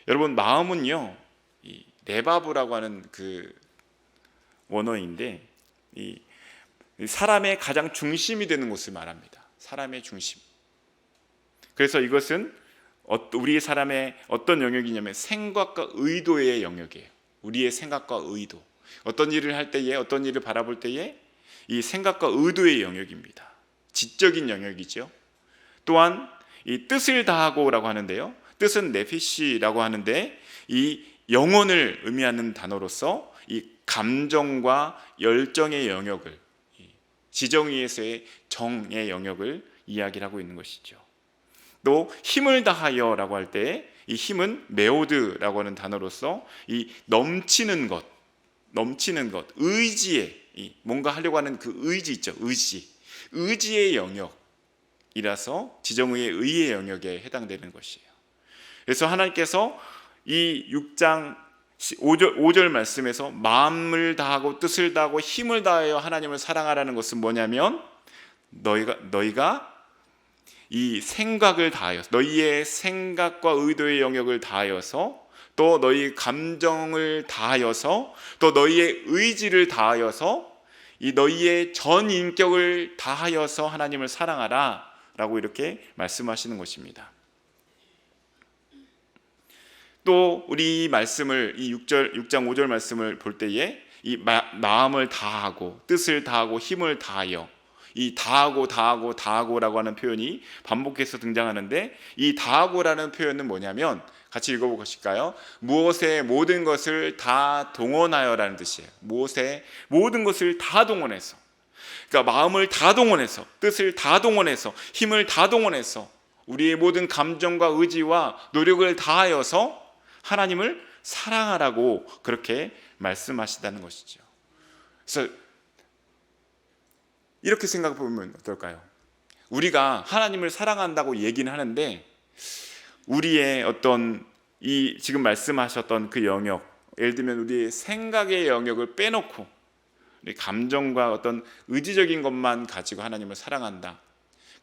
여러분, 마음은요, 이 레바브라고 하는 그 원어인데, 이 사람의 가장 중심이 되는 곳을 말합니다. 사람의 중심. 그래서 이것은 우리 사람의 어떤 영역이냐면 생각과 의도의 영역이에요. 우리의 생각과 의도. 어떤 일을 할 때에, 어떤 일을 바라볼 때에 이 생각과 의도의 영역입니다. 지적인 영역이죠. 또한 이 뜻을 다하고라고 하는데요. 뜻은 네피시라고 하는데 이 영혼을 의미하는 단어로서 이 감정과 열정의 영역을, 지정의에서의 정의 영역을 이야기를 하고 있는 것이죠. 또 힘을 다하여라고 할 때 이 힘은 메오드라고 하는 단어로서 이 넘치는 것, 의지에, 뭔가 하려고 하는 그 의지 있죠. 의지의 영역이라서 지정의의 의의 영역에 해당되는 것이에요. 그래서 하나님께서 이 6장 5절 말씀에서 마음을 다하고 뜻을 다하고 힘을 다하여 하나님을 사랑하라는 것은 뭐냐면 너희가 이 생각을 다하여서, 너희의 생각과 의도의 영역을 다하여서, 또 너희 감정을 다하여서, 또 너희의 의지를 다하여서, 이 너희의 전 인격을 다하여서 하나님을 사랑하라 라고 이렇게 말씀하시는 것입니다. 또 우리 말씀을, 이 6장 5절 말씀을 볼 때에 이 마음을 다하고 뜻을 다하고 힘을 다하여, 이 다하고라고 하는 표현이 반복해서 등장하는데, 이 다하고라는 표현은 뭐냐면 같이 읽어보실까요? 무엇에 모든 것을 다 동원하여라는 뜻이에요. 무엇에 모든 것을 다 동원해서, 그러니까 마음을 다 동원해서, 뜻을 다 동원해서, 힘을 다 동원해서, 우리의 모든 감정과 의지와 노력을 다하여서 하나님을 사랑하라고 그렇게 말씀하시다는 것이죠. 그래서 이렇게 생각해 보면 어떨까요? 우리가 하나님을 사랑한다고 얘기는 하는데, 우리의 어떤 이 지금 말씀하셨던 그 영역, 예를 들면 우리의 생각의 영역을 빼놓고 우리 감정과 어떤 의지적인 것만 가지고 하나님을 사랑한다,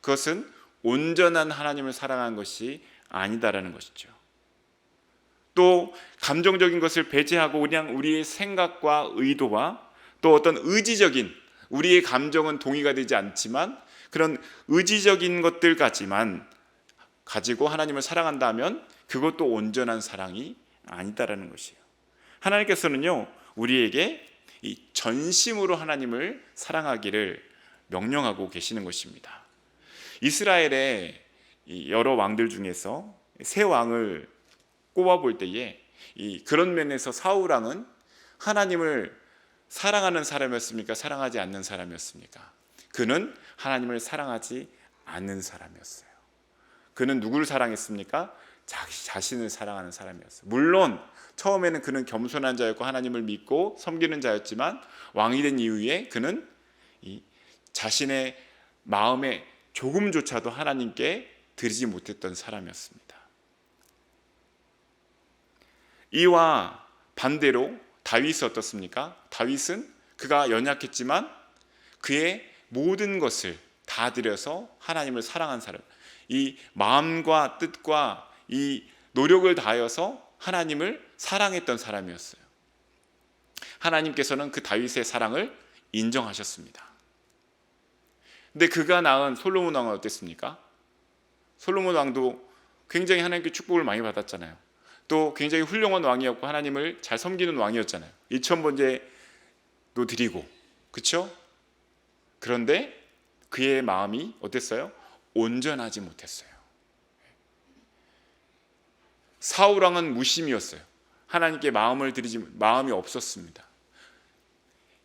그것은 온전한 하나님을 사랑하는 것이 아니다라는 것이죠. 또 감정적인 것을 배제하고 그냥 우리의 생각과 의도와 또 어떤 의지적인, 우리의 감정은 동의가 되지 않지만 그런 의지적인 것들까지만 가지고 하나님을 사랑한다면 그것도 온전한 사랑이 아니다라는 것이에요. 하나님께서는요, 우리에게 이 전심으로 하나님을 사랑하기를 명령하고 계시는 것입니다. 이스라엘의 여러 왕들 중에서 세 왕을 꼽아볼 때에 그런 면에서 사울 왕은 하나님을 사랑하는 사람이었습니까? 사랑하지 않는 사람이었습니까? 그는 하나님을 사랑하지 않는 사람이었어요. 그는 누구를 사랑했습니까? 자신을 사랑하는 사람이었어요. 물론 처음에는 그는 겸손한 자였고 하나님을 믿고 섬기는 자였지만 왕이 된 이후에 그는 이 자신의 마음에 조금조차도 하나님께 드리지 못했던 사람이었습니다. 이와 반대로 다윗은 어떻습니까? 다윗은 그가 연약했지만 그의 모든 것을 다 들여서 하나님을 사랑한 사람, 이 마음과 뜻과 이 노력을 다하여서 하나님을 사랑했던 사람이었어요. 하나님께서는 그 다윗의 사랑을 인정하셨습니다. 근데 그가 낳은 솔로몬 왕은 어땠습니까? 솔로몬 왕도 굉장히 하나님께 축복을 많이 받았잖아요. 또 굉장히 훌륭한 왕이었고 하나님을 잘 섬기는 왕이었잖아요. 일천번제도 드리고, 그렇죠? 그런데 그의 마음이 어땠어요? 온전하지 못했어요. 사울 왕은 무심이었어요. 하나님께 마음이 없었습니다.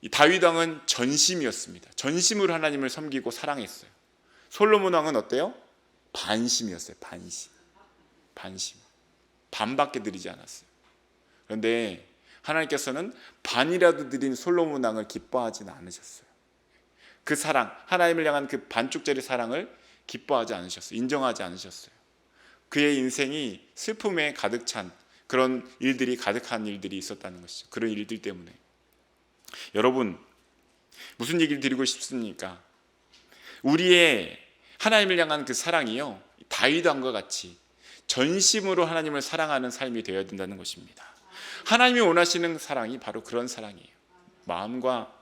이 다윗 왕은 전심이었습니다. 전심으로 하나님을 섬기고 사랑했어요. 솔로몬 왕은 어때요? 반심이었어요. 반심. 반밖에 드리지 않았어요. 그런데 하나님께서는 반이라도 드린 솔로몬 왕을 기뻐하지는 않으셨어요. 그 사랑, 하나님을 향한 그 반쪽짜리 사랑을 기뻐하지 않으셨어요. 인정하지 않으셨어요. 그의 인생이 슬픔에 가득 찬 그런 일들이 가득한 일들이 있었다는 것이죠. 그런 일들 때문에. 여러분, 무슨 얘기를 드리고 싶습니까? 우리의 하나님을 향한 그 사랑이요, 다윗 왕과 같이 전심으로 하나님을 사랑하는 삶이 되어야 된다는 것입니다. 하나님이 원하시는 사랑이 바로 그런 사랑이에요. 마음과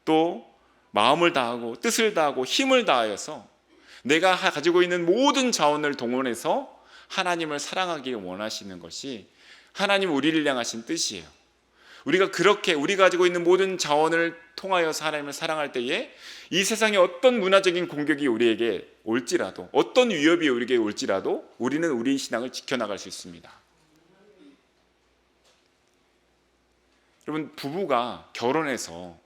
또 마음을 다하고 뜻을 다하고 힘을 다하여서 내가 가지고 있는 모든 자원을 동원해서 하나님을 사랑하기를 원하시는 것이 하나님 우리를 향하신 뜻이에요. 우리가 그렇게 우리가 가지고 있는 모든 자원을 통하여서 하나님을 사랑할 때에 이 세상에 어떤 문화적인 공격이 우리에게 올지라도, 어떤 위협이 우리에게 올지라도 우리는 우리의 신앙을 지켜나갈 수 있습니다. 여러분, 부부가 결혼해서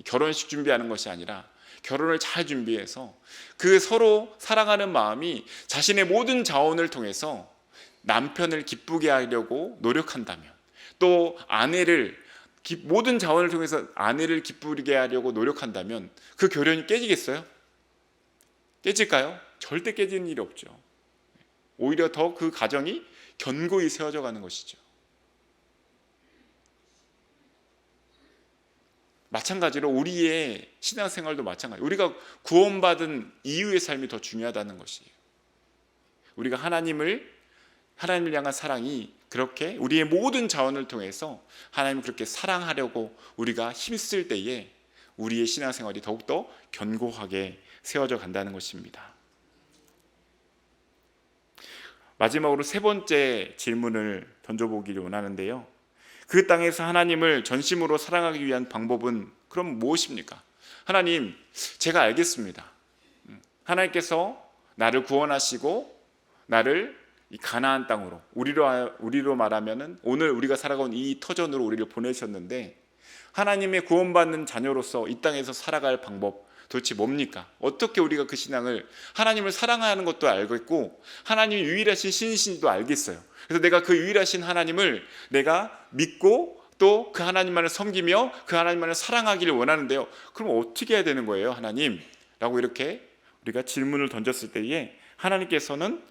결혼식 준비하는 것이 아니라 결혼을 잘 준비해서 그 서로 사랑하는 마음이 자신의 모든 자원을 통해서 남편을 기쁘게 하려고 노력한다면, 또 아내를 모든 자원을 통해서 아내를 기쁘게 하려고 노력한다면 그 결혼이 깨지겠어요? 깨질까요? 절대 깨지는 일이 없죠. 오히려 더 그 가정이 견고히 세워져 가는 것이죠. 마찬가지로 우리의 신앙생활도 마찬가지예요. 우리가 구원받은 이후의 삶이 더 중요하다는 것이에요. 우리가 하나님을 향한 사랑이 그렇게 우리의 모든 자원을 통해서 하나님을 그렇게 사랑하려고 우리가 힘쓸 때에 우리의 신앙생활이 더욱더 견고하게 세워져 간다는 것입니다. 마지막으로 세 번째 질문을 던져보기를 원하는데요. 그 땅에서 하나님을 전심으로 사랑하기 위한 방법은 그럼 무엇입니까? 하나님, 제가 알겠습니다. 하나님께서 나를 구원하시고 나를 이 가나안 땅으로, 우리로 말하면은 오늘 우리가 살아가는 이 터전으로 우리를 보내셨는데, 하나님의 구원받는 자녀로서 이 땅에서 살아갈 방법 도대체 뭡니까? 어떻게 우리가 그 신앙을, 하나님을 사랑하는 것도 알겠고 하나님이 유일하신 신이신지도 알겠어요. 그래서 내가 그 유일하신 하나님을 내가 믿고 또 그 하나님만을 섬기며 그 하나님만을 사랑하기를 원하는데요. 그럼 어떻게 해야 되는 거예요, 하나님? 라고 이렇게 우리가 질문을 던졌을 때에 하나님께서는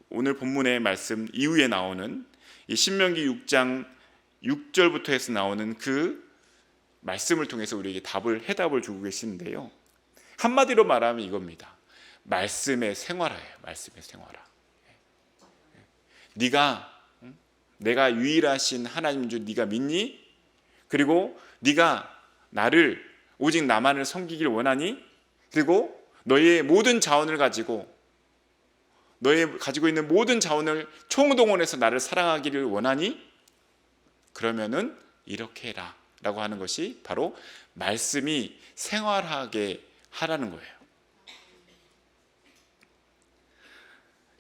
오늘 본문의 말씀 이후에 나오는 이 신명기 6장 6절부터 해서 나오는 그 말씀을 통해서 우리에게 해답을 주고 계시는데요. 한마디로 말하면 이겁니다. 말씀의 생활화예요. 말씀의 생활화. 내가 유일하신 하나님인 줄 네가 믿니? 그리고 네가 나를 오직 나만을 섬기길 원하니? 그리고 너의 모든 자원을 가지고 너의 가지고 있는 모든 자원을 총동원해서 나를 사랑하기를 원하니? 그러면은 이렇게 해라 라고 하는 것이 바로 말씀이 생활하게 하라는 거예요.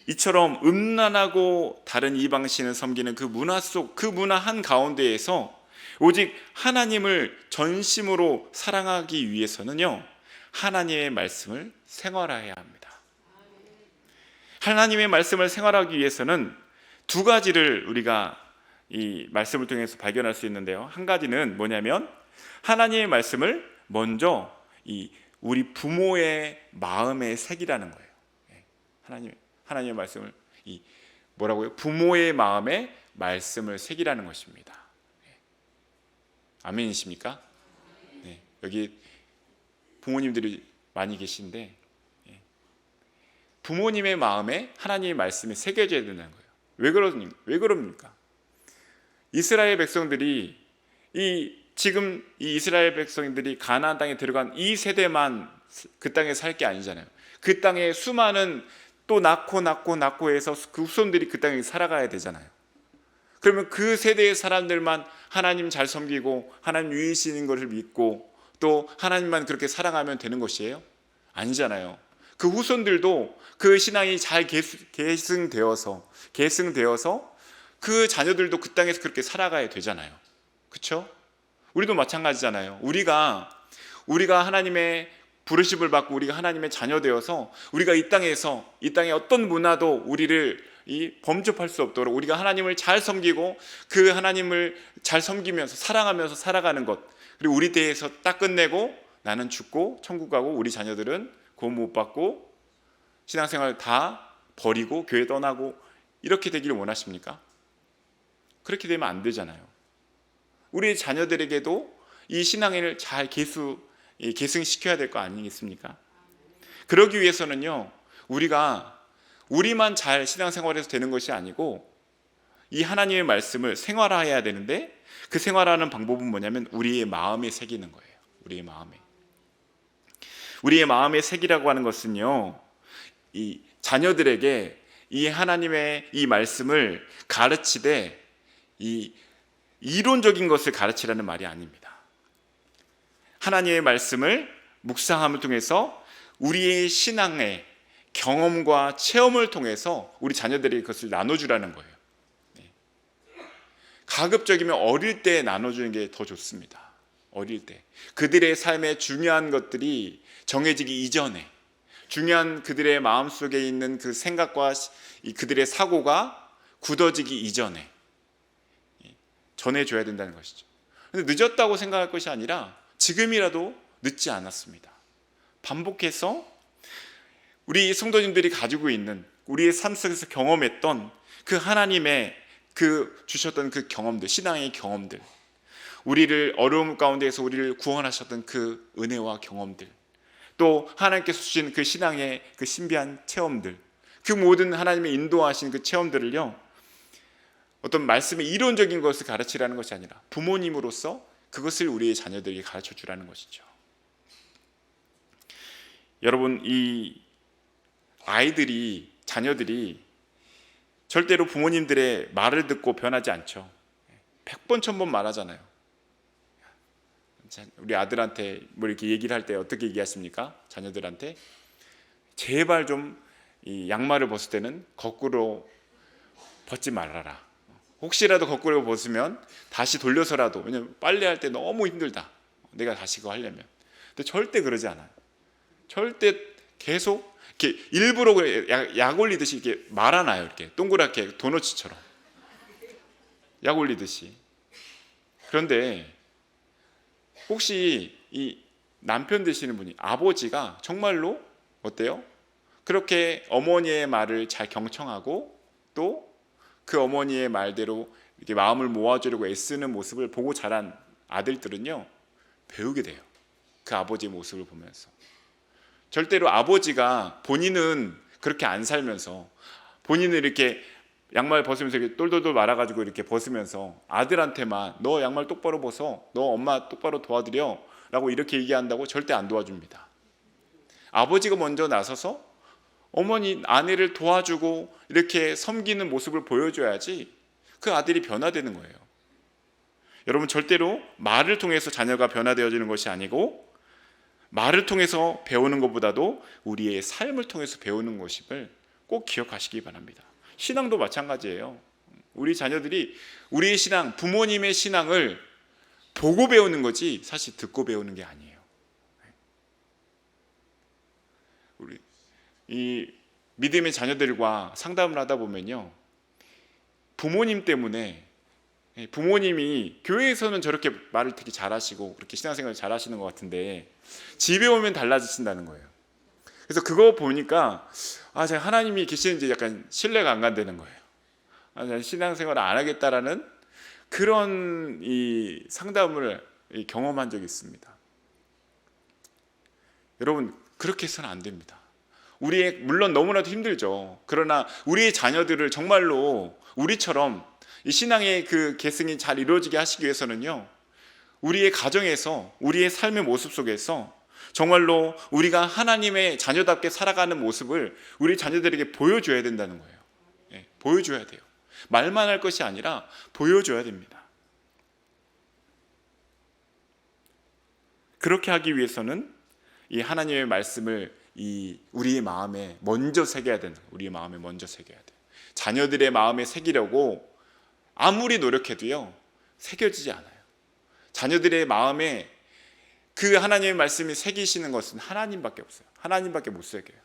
이처럼 음란하고 다른 이방신을 섬기는 그 문화 한가운데에서 오직 하나님을 전심으로 사랑하기 위해서는요, 하나님의 말씀을 생활해야 합니다. 하나님의 말씀을 생활하기 위해서는 두 가지를 우리가 이 말씀을 통해서 발견할 수 있는데요. 한 가지는 뭐냐면 하나님의 말씀을 먼저 우리 부모의 마음에 새기라는 거예요. 하나님의 말씀을 부모의 마음에 말씀을 새기라는 것입니다. 아멘이십니까? 네, 여기 부모님들이 많이 계신데 부모님의 마음에 하나님의 말씀이 새겨져야 된다는 거예요. 왜 그럽니까? 이스라엘 백성들이 지금 이 이스라엘 백성들이 가나안 땅에 들어간 이 세대만 그 땅에 살 게 아니잖아요. 그 땅에 수많은 또 낳고 해서 그 후손들이 그 땅에 살아가야 되잖아요. 그러면 그 세대의 사람들만 하나님 잘 섬기고 하나님 유일신인 것을 믿고 또 하나님만 그렇게 사랑하면 되는 것이에요? 아니잖아요. 그 후손들도 그 신앙이 잘 계승되어서 그 자녀들도 그 땅에서 그렇게 살아가야 되잖아요. 그렇죠? 우리도 마찬가지잖아요. 우리가 하나님의 부르심을 받고 우리가 하나님의 자녀 되어서 우리가 이 땅의 어떤 문화도 우리를 범접할 수 없도록 우리가 하나님을 잘 섬기고 그 하나님을 잘 섬기면서 사랑하면서 살아가는 것, 그리고 우리 대에서 딱 끝내고 나는 죽고 천국 가고 우리 자녀들은 구원 못 받고 신앙생활 다 버리고 교회 떠나고 이렇게 되기를 원하십니까? 그렇게 되면 안 되잖아요. 우리 자녀들에게도 이 신앙을 잘 계승시켜야 될 거 아니겠습니까? 그러기 위해서는요, 우리만 잘 신앙생활에서 되는 것이 아니고 이 하나님의 말씀을 생활화해야 되는데, 그 생활하는 방법은 뭐냐면 우리의 마음에 새기는 거예요. 우리의 마음에 새기라고 하는 것은요, 이 자녀들에게 이 하나님의 이 말씀을 가르치되 이 이론적인 것을 가르치라는 말이 아닙니다. 하나님의 말씀을 묵상함을 통해서 우리의 신앙의 경험과 체험을 통해서 우리 자녀들에게 그것을 나눠주라는 거예요. 가급적이면 어릴 때 나눠주는 게 더 좋습니다. 어릴 때 그들의 삶에 중요한 것들이 정해지기 이전에, 중요한 그들의 마음속에 있는 그 생각과 그들의 사고가 굳어지기 이전에 전해줘야 된다는 것이죠. 근데 늦었다고 생각할 것이 아니라 지금이라도 늦지 않았습니다. 반복해서 우리 성도님들이 가지고 있는, 우리의 삶 속에서 경험했던 그 하나님의 주셨던 그 경험들, 신앙의 경험들, 우리를 어려움 가운데에서 우리를 구원하셨던 그 은혜와 경험들, 또 하나님께서 주신 그 신앙의 그 신비한 체험들, 그 모든 하나님의 인도하신 그 체험들을요, 어떤 말씀의 이론적인 것을 가르치라는 것이 아니라 부모님으로서 그것을 우리의 자녀들에게 가르쳐 주라는 것이죠. 여러분, 이 자녀들이 절대로 부모님들의 말을 듣고 변하지 않죠. 100번 1000번 말하잖아요. 우리 아들한테 뭐 이렇게 얘기를 할 때 어떻게 얘기하십니까? 자녀들한테 제발 좀 이 양말을 벗을 때는 거꾸로 벗지 말아라. 혹시라도 거꾸로 벗으면 다시 돌려서라도, 왜냐면 빨래할 때 너무 힘들다, 내가 다시 그거 하려면. 근데 절대 그러지 않아요. 절대 계속 이렇게 일부러 약 올리듯이 이렇게 말아놔요. 이렇게 동그랗게 도너츠처럼 약 올리듯이. 그런데 혹시 이 남편 되시는 분이, 아버지가 정말로 어때요? 그렇게 어머니의 말을 잘 경청하고 또 그 어머니의 말대로 이렇게 마음을 모아주려고 애쓰는 모습을 보고 자란 아들들은요, 배우게 돼요. 그 아버지의 모습을 보면서. 절대로 아버지가 본인은 그렇게 안 살면서, 본인은 이렇게 양말 벗으면서 이렇게 똘똘똘 말아가지고 이렇게 벗으면서 아들한테만 너 양말 똑바로 벗어, 너 엄마 똑바로 도와드려 라고 이렇게 얘기한다고 절대 안 도와줍니다. 아버지가 먼저 나서서 아내를 도와주고 이렇게 섬기는 모습을 보여줘야지 그 아들이 변화되는 거예요. 여러분, 절대로 말을 통해서 자녀가 변화되어지는 것이 아니고, 말을 통해서 배우는 것보다도 우리의 삶을 통해서 배우는 것임을 꼭 기억하시기 바랍니다. 신앙도 마찬가지예요. 우리 자녀들이 우리의 신앙, 부모님의 신앙을 보고 배우는 거지 사실 듣고 배우는 게 아니에요. 우리 이 믿음의 자녀들과 상담을 하다 보면요, 부모님 때문에, 부모님이 교회에서는 저렇게 말을 되게 잘하시고 그렇게 신앙생활을 잘하시는 것 같은데 집에 오면 달라지신다는 거예요. 그래서 그거 보니까 제가 하나님이 계시는지 약간 신뢰가 안 간다는 거예요. 제가 신앙생활을 안 하겠다라는 그런 이 상담을 경험한 적이 있습니다. 여러분, 그렇게 해서는 안 됩니다. 물론 너무나도 힘들죠. 그러나 우리의 자녀들을 정말로 우리처럼 이 신앙의 그 계승이 잘 이루어지게 하시기 위해서는요, 우리의 가정에서, 우리의 삶의 모습 속에서 정말로 우리가 하나님의 자녀답게 살아가는 모습을 우리 자녀들에게 보여줘야 된다는 거예요. 보여줘야 돼요. 말만 할 것이 아니라 보여줘야 됩니다. 그렇게 하기 위해서는 이 하나님의 말씀을 우리의 마음에 먼저 새겨야 된다. 우리의 마음에 먼저 새겨야 돼요. 자녀들의 마음에 새기려고 아무리 노력해도요, 새겨지지 않아요. 자녀들의 마음에 그 하나님의 말씀이 새기시는 것은 하나님밖에 없어요. 하나님밖에 못 새겨요.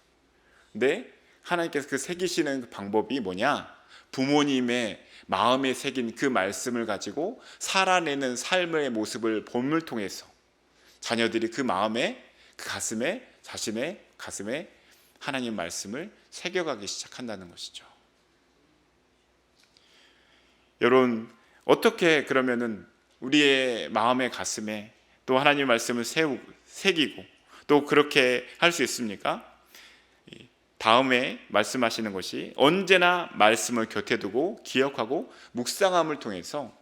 근데 하나님께서 그 새기시는 그 방법이 뭐냐? 부모님의 마음에 새긴 그 말씀을 가지고 살아내는 삶의 모습을 본을 통해서 자녀들이 그 마음에, 그 가슴에, 자신의 가슴에 하나님 말씀을 새겨가기 시작한다는 것이죠. 여러분, 어떻게 그러면은 우리의 마음의 가슴에 또 하나님 말씀을 새기고 또 그렇게 할 수 있습니까? 다음에 말씀하시는 것이 언제나 말씀을 곁에 두고 기억하고 묵상함을 통해서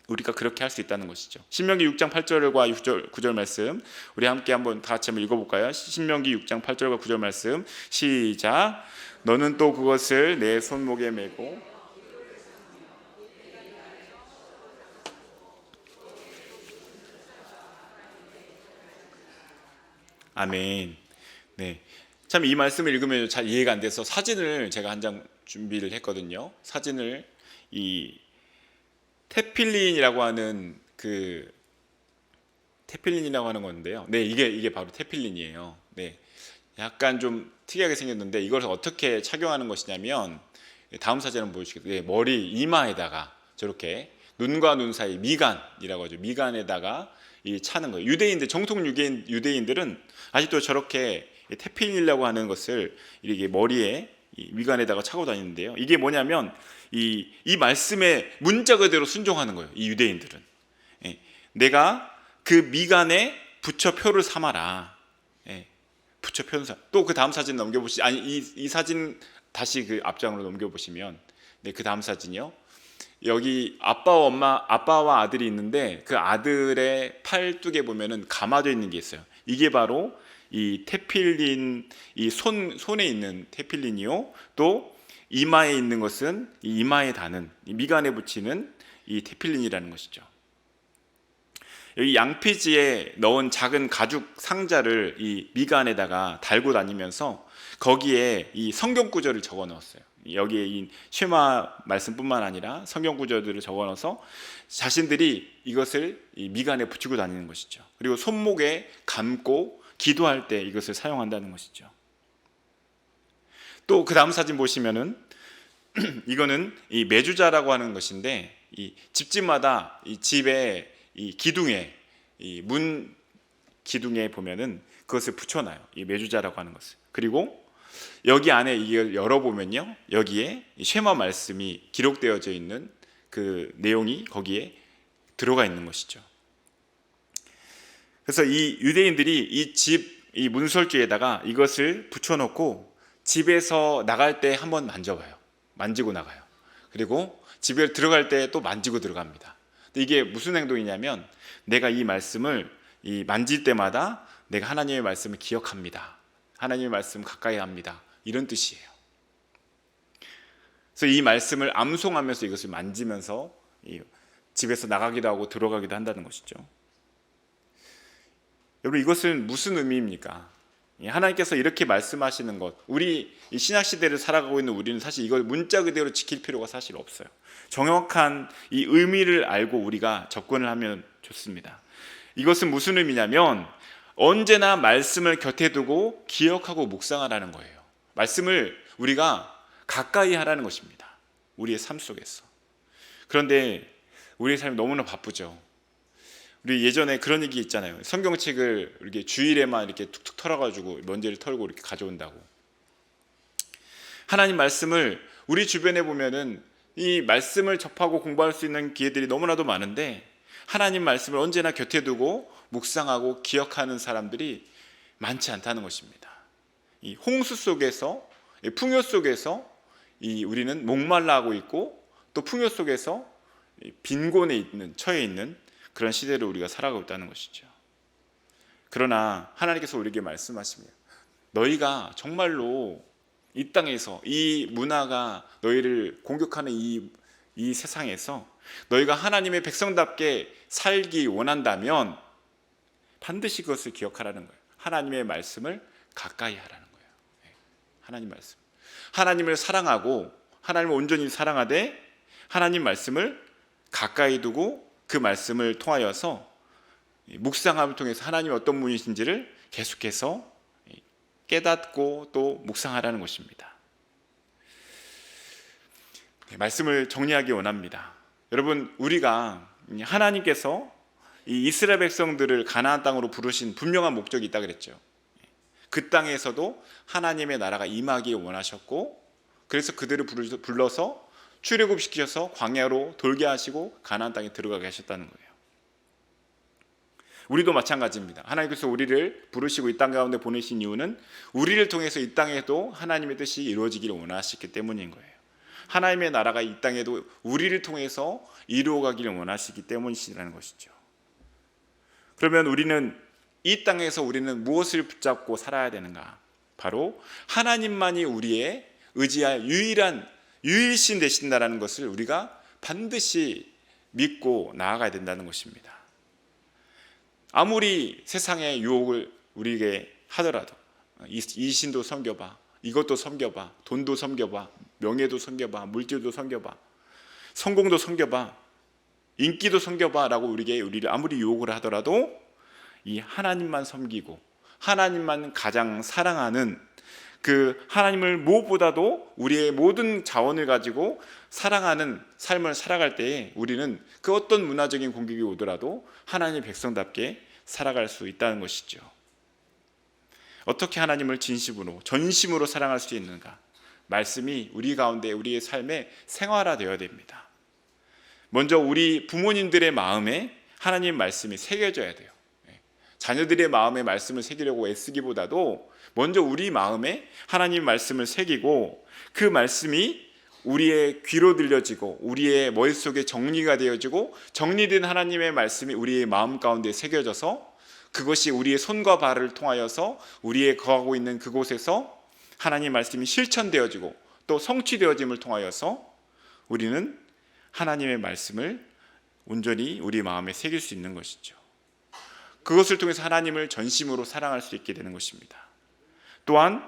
우리가 그렇게 할 수 있다는 것이죠. 신명기 6장 8절과 9절 말씀 우리 함께 한번 다 같이 한번 읽어볼까요? 신명기 6장 8절과 9절 말씀 시작. 너는 또 그것을 내 손목에 메고 아멘. 네. 참 이 말씀을 읽으면 잘 이해가 안 돼서 사진을 제가 한 장 준비를 했거든요. 사진을 이 테필린이라고 하는 테필린이라고 하는 건데요. 네, 이게 바로 테필린이에요. 네. 약간 좀 특이하게 생겼는데 이걸 어떻게 착용하는 것이냐면 다음 사진 한번 보여주시겠어요? 네, 머리 이마에다가 저렇게 눈과 눈 사이 미간이라고 하죠. 미간에다가 이 차는 거예요. 정통 유대인들은 아직도 저렇게 테필린이라고 하는 것을 이렇게 머리에 미간에다가 차고 다니는데요. 이게 뭐냐면 이 말씀의 문자 그대로 순종하는 거예요. 이 유대인들은 내가 그 미간에 부처 표를 삼아라. 부처 표는 또 그 다음 사진 넘겨보시. 아니 이 사진 다시 그 앞장으로 넘겨보시면 네, 그 다음 사진이요. 여기 아빠와 아들이 있는데 그 아들의 팔뚝에 보면은 감아져 있는 게 있어요. 이게 바로 이 테필린, 이 손에 있는 테필린이요. 또 이마에 있는 것은 이 이마에 다는 이 미간에 붙이는 이 테필린이라는 것이죠. 여기 양피지에 넣은 작은 가죽 상자를 이 미간에다가 달고 다니면서 거기에 이 성경 구절을 적어 넣었어요. 여기에 이 쉐마 말씀뿐만 아니라 성경 구절들을 적어 넣어서 자신들이 이것을 이 미간에 붙이고 다니는 것이죠. 그리고 손목에 감고 기도할 때 이것을 사용한다는 것이죠. 또 그 다음 사진 보시면은 이거는 이 메주자라고 하는 것인데 이 집집마다 이 집에 이 기둥에 이 문 기둥에 보면은 그것을 붙여놔요. 이 메주자라고 하는 것을. 그리고 여기 안에 이걸 열어보면요, 여기에 쉐마 말씀이 기록되어져 있는 그 내용이 거기에 들어가 있는 것이죠. 그래서 이 유대인들이 이 문설주에다가 이것을 붙여놓고 집에서 나갈 때 한번 만져봐요. 만지고 나가요. 그리고 집에 들어갈 때 또 만지고 들어갑니다. 이게 무슨 행동이냐면 내가 이 말씀을 만질 때마다 내가 하나님의 말씀을 기억합니다. 하나님의 말씀 가까이 합니다. 이런 뜻이에요. 그래서 이 말씀을 암송하면서 이것을 만지면서 집에서 나가기도 하고 들어가기도 한다는 것이죠. 여러분, 이것은 무슨 의미입니까? 하나님께서 이렇게 말씀하시는 것, 우리 이 신약 시대를 살아가고 있는 우리는 사실 이걸 문자 그대로 지킬 필요가 사실 없어요. 정확한 이 의미를 알고 우리가 접근을 하면 좋습니다. 이것은 무슨 의미냐면 언제나 말씀을 곁에 두고 기억하고 묵상하라는 거예요. 말씀을 우리가 가까이 하라는 것입니다. 우리의 삶 속에서. 그런데 우리의 삶이 너무나 바쁘죠. 우리 예전에 그런 얘기 있잖아요. 성경책을 이렇게 주일에만 이렇게 툭툭 털어가지고 먼지를 털고 이렇게 가져온다고. 하나님 말씀을 우리 주변에 보면은 이 말씀을 접하고 공부할 수 있는 기회들이 너무나도 많은데 하나님 말씀을 언제나 곁에 두고 묵상하고 기억하는 사람들이 많지 않다는 것입니다. 이 홍수 속에서, 풍요 속에서 우리는 목말라하고 있고 또 풍요 속에서 빈곤에 처해 있는 그런 시대를 우리가 살아가고 있다는 것이죠. 그러나 하나님께서 우리에게 말씀하십니다. 너희가 정말로 이 땅에서 이 문화가 너희를 공격하는 이 세상에서 너희가 하나님의 백성답게 살기 원한다면 반드시 그것을 기억하라는 거예요. 하나님의 말씀을 가까이 하라는 거예요. 하나님 말씀. 하나님을 사랑하고 하나님을 온전히 사랑하되 하나님 말씀을 가까이 두고 그 말씀을 통하여서 묵상함을 통해서 하나님이 어떤 분이신지를 계속해서 깨닫고 또 묵상하라는 것입니다. 말씀을 정리하기 원합니다. 여러분, 우리가 하나님께서 이 이스라엘 백성들을 가나안 땅으로 부르신 분명한 목적이 있다 그랬죠. 그 땅에서도 하나님의 나라가 임하기를 원하셨고, 그래서 그들을 불러서 출애굽시키셔서 광야로 돌게 하시고 가나안 땅에 들어가게 하셨다는 거예요. 우리도 마찬가지입니다. 하나님께서 우리를 부르시고 이 땅 가운데 보내신 이유는 우리를 통해서 이 땅에도 하나님의 뜻이 이루어지기를 원하시기 때문인 거예요. 하나님의 나라가 이 땅에도 우리를 통해서 이루어가기를 원하시기 때문이시라는 것이죠. 그러면 우리는 이 땅에서 우리는 무엇을 붙잡고 살아야 되는가? 바로 하나님만이 우리의 의지할 유일신 되신다라는 것을 우리가 반드시 믿고 나아가야 된다는 것입니다. 아무리 세상의 유혹을 우리에게 하더라도 이 신도 섬겨봐, 이것도 섬겨봐, 돈도 섬겨봐, 명예도 섬겨봐, 물질도 섬겨봐, 성공도 섬겨봐, 인기도 섬겨봐 라고 우리를 아무리 유혹을 하더라도 이 하나님만 섬기고 하나님만 가장 사랑하는 그 하나님을 무엇보다도 우리의 모든 자원을 가지고 사랑하는 삶을 살아갈 때에 우리는 그 어떤 문화적인 공격이 오더라도 하나님의 백성답게 살아갈 수 있다는 것이죠. 어떻게 하나님을 진심으로 전심으로 사랑할 수 있는가? 말씀이 우리 가운데 우리의 삶에 생활화되어야 됩니다. 먼저 우리 부모님들의 마음에 하나님 말씀이 새겨져야 돼요. 자녀들의 마음에 말씀을 새기려고 애쓰기보다도 먼저 우리 마음에 하나님 말씀을 새기고 그 말씀이 우리의 귀로 들려지고 우리의 머릿속에 정리가 되어지고 정리된 하나님의 말씀이 우리의 마음 가운데 새겨져서 그것이 우리의 손과 발을 통하여서 우리의 거하고 있는 그곳에서 하나님 말씀이 실천되어지고 또 성취되어짐을 통하여서 우리는 하나님의 말씀을 온전히 우리 마음에 새길 수 있는 것이죠. 그것을 통해서 하나님을 전심으로 사랑할 수 있게 되는 것입니다. 또한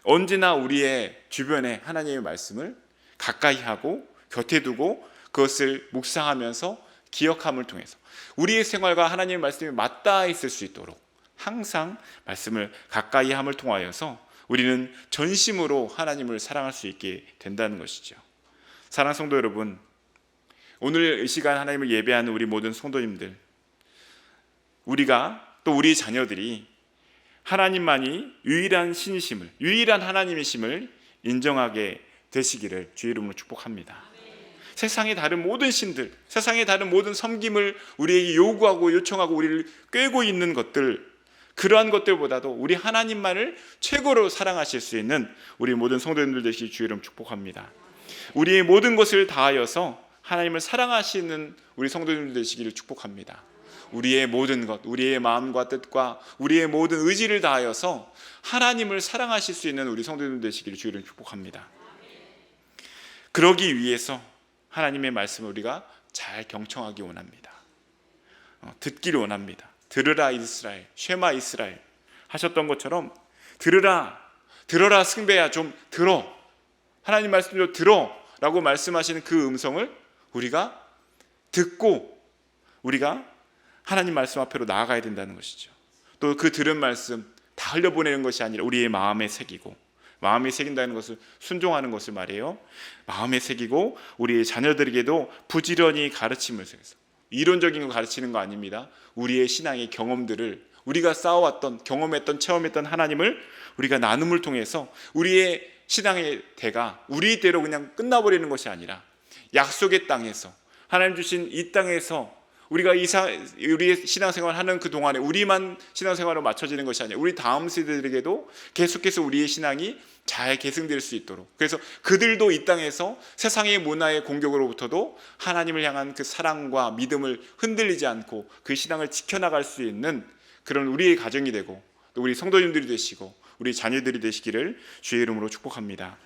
언제나 우리의 주변에 하나님의 말씀을 가까이 하고 곁에 두고 그것을 묵상하면서 기억함을 통해서 우리의 생활과 하나님의 말씀이 맞닿아 있을 수 있도록 항상 말씀을 가까이 함을 통하여서 우리는 전심으로 하나님을 사랑할 수 있게 된다는 것이죠. 사랑하는 성도 여러분, 오늘 이 시간 하나님을 예배하는 우리 모든 성도님들, 우리가 또 우리 자녀들이 하나님만이 유일한 신이심을, 유일한 하나님이심을 인정하게 되시기를 주의 이름으로 축복합니다. 세상의 다른 모든 신들, 세상의 다른 모든 섬김을 우리에게 요구하고 요청하고 우리를 꿰고 있는 것들, 그러한 것들보다도 우리 하나님만을 최고로 사랑하실 수 있는 우리 모든 성도님들 되시기 주의 이름 축복합니다. 우리의 모든 것을 다하여서 하나님을 사랑하시는 우리 성도님들 되시기를 축복합니다. 우리의 모든 것, 우리의 마음과 뜻과 우리의 모든 의지를 다하여서 하나님을 사랑하실 수 있는 우리 성도님들 되시기를 주의 이름 축복합니다. 그러기 위해서 하나님의 말씀을 우리가 잘 경청하기 원합니다. 듣기를 원합니다. 들으라 이스라엘, 쉐마 이스라엘 하셨던 것처럼 들어라 승배야, 좀 들어, 하나님 말씀 좀 들어 라고 말씀하시는 그 음성을 우리가 듣고 우리가 하나님 말씀 앞으로 나아가야 된다는 것이죠. 또 그 들은 말씀 다 흘려보내는 것이 아니라 우리의 마음에 새기고, 마음에 새긴다는 것을 순종하는 것을 말해요. 마음에 새기고 우리의 자녀들에게도 부지런히 가르침을 새겨서, 이론적인 거 가르치는 거 아닙니다. 우리의 신앙의 경험들을, 우리가 쌓아왔던, 경험했던, 체험했던 하나님을 우리가 나눔을 통해서 우리의 신앙의 대가 우리 대로 그냥 끝나버리는 것이 아니라 약속의 땅에서, 하나님 주신 이 땅에서 우리가 우리의 신앙생활을 하는 그 동안에 우리만 신앙생활로 맞춰지는 것이 아니라 우리 다음 세대들에게도 계속해서 우리의 신앙이 잘 계승될 수 있도록, 그래서 그들도 이 땅에서 세상의 문화의 공격으로부터도 하나님을 향한 그 사랑과 믿음을 흔들리지 않고 그 신앙을 지켜나갈 수 있는 그런 우리의 가정이 되고 또 우리 성도님들이 되시고 우리 자녀들이 되시기를 주의 이름으로 축복합니다.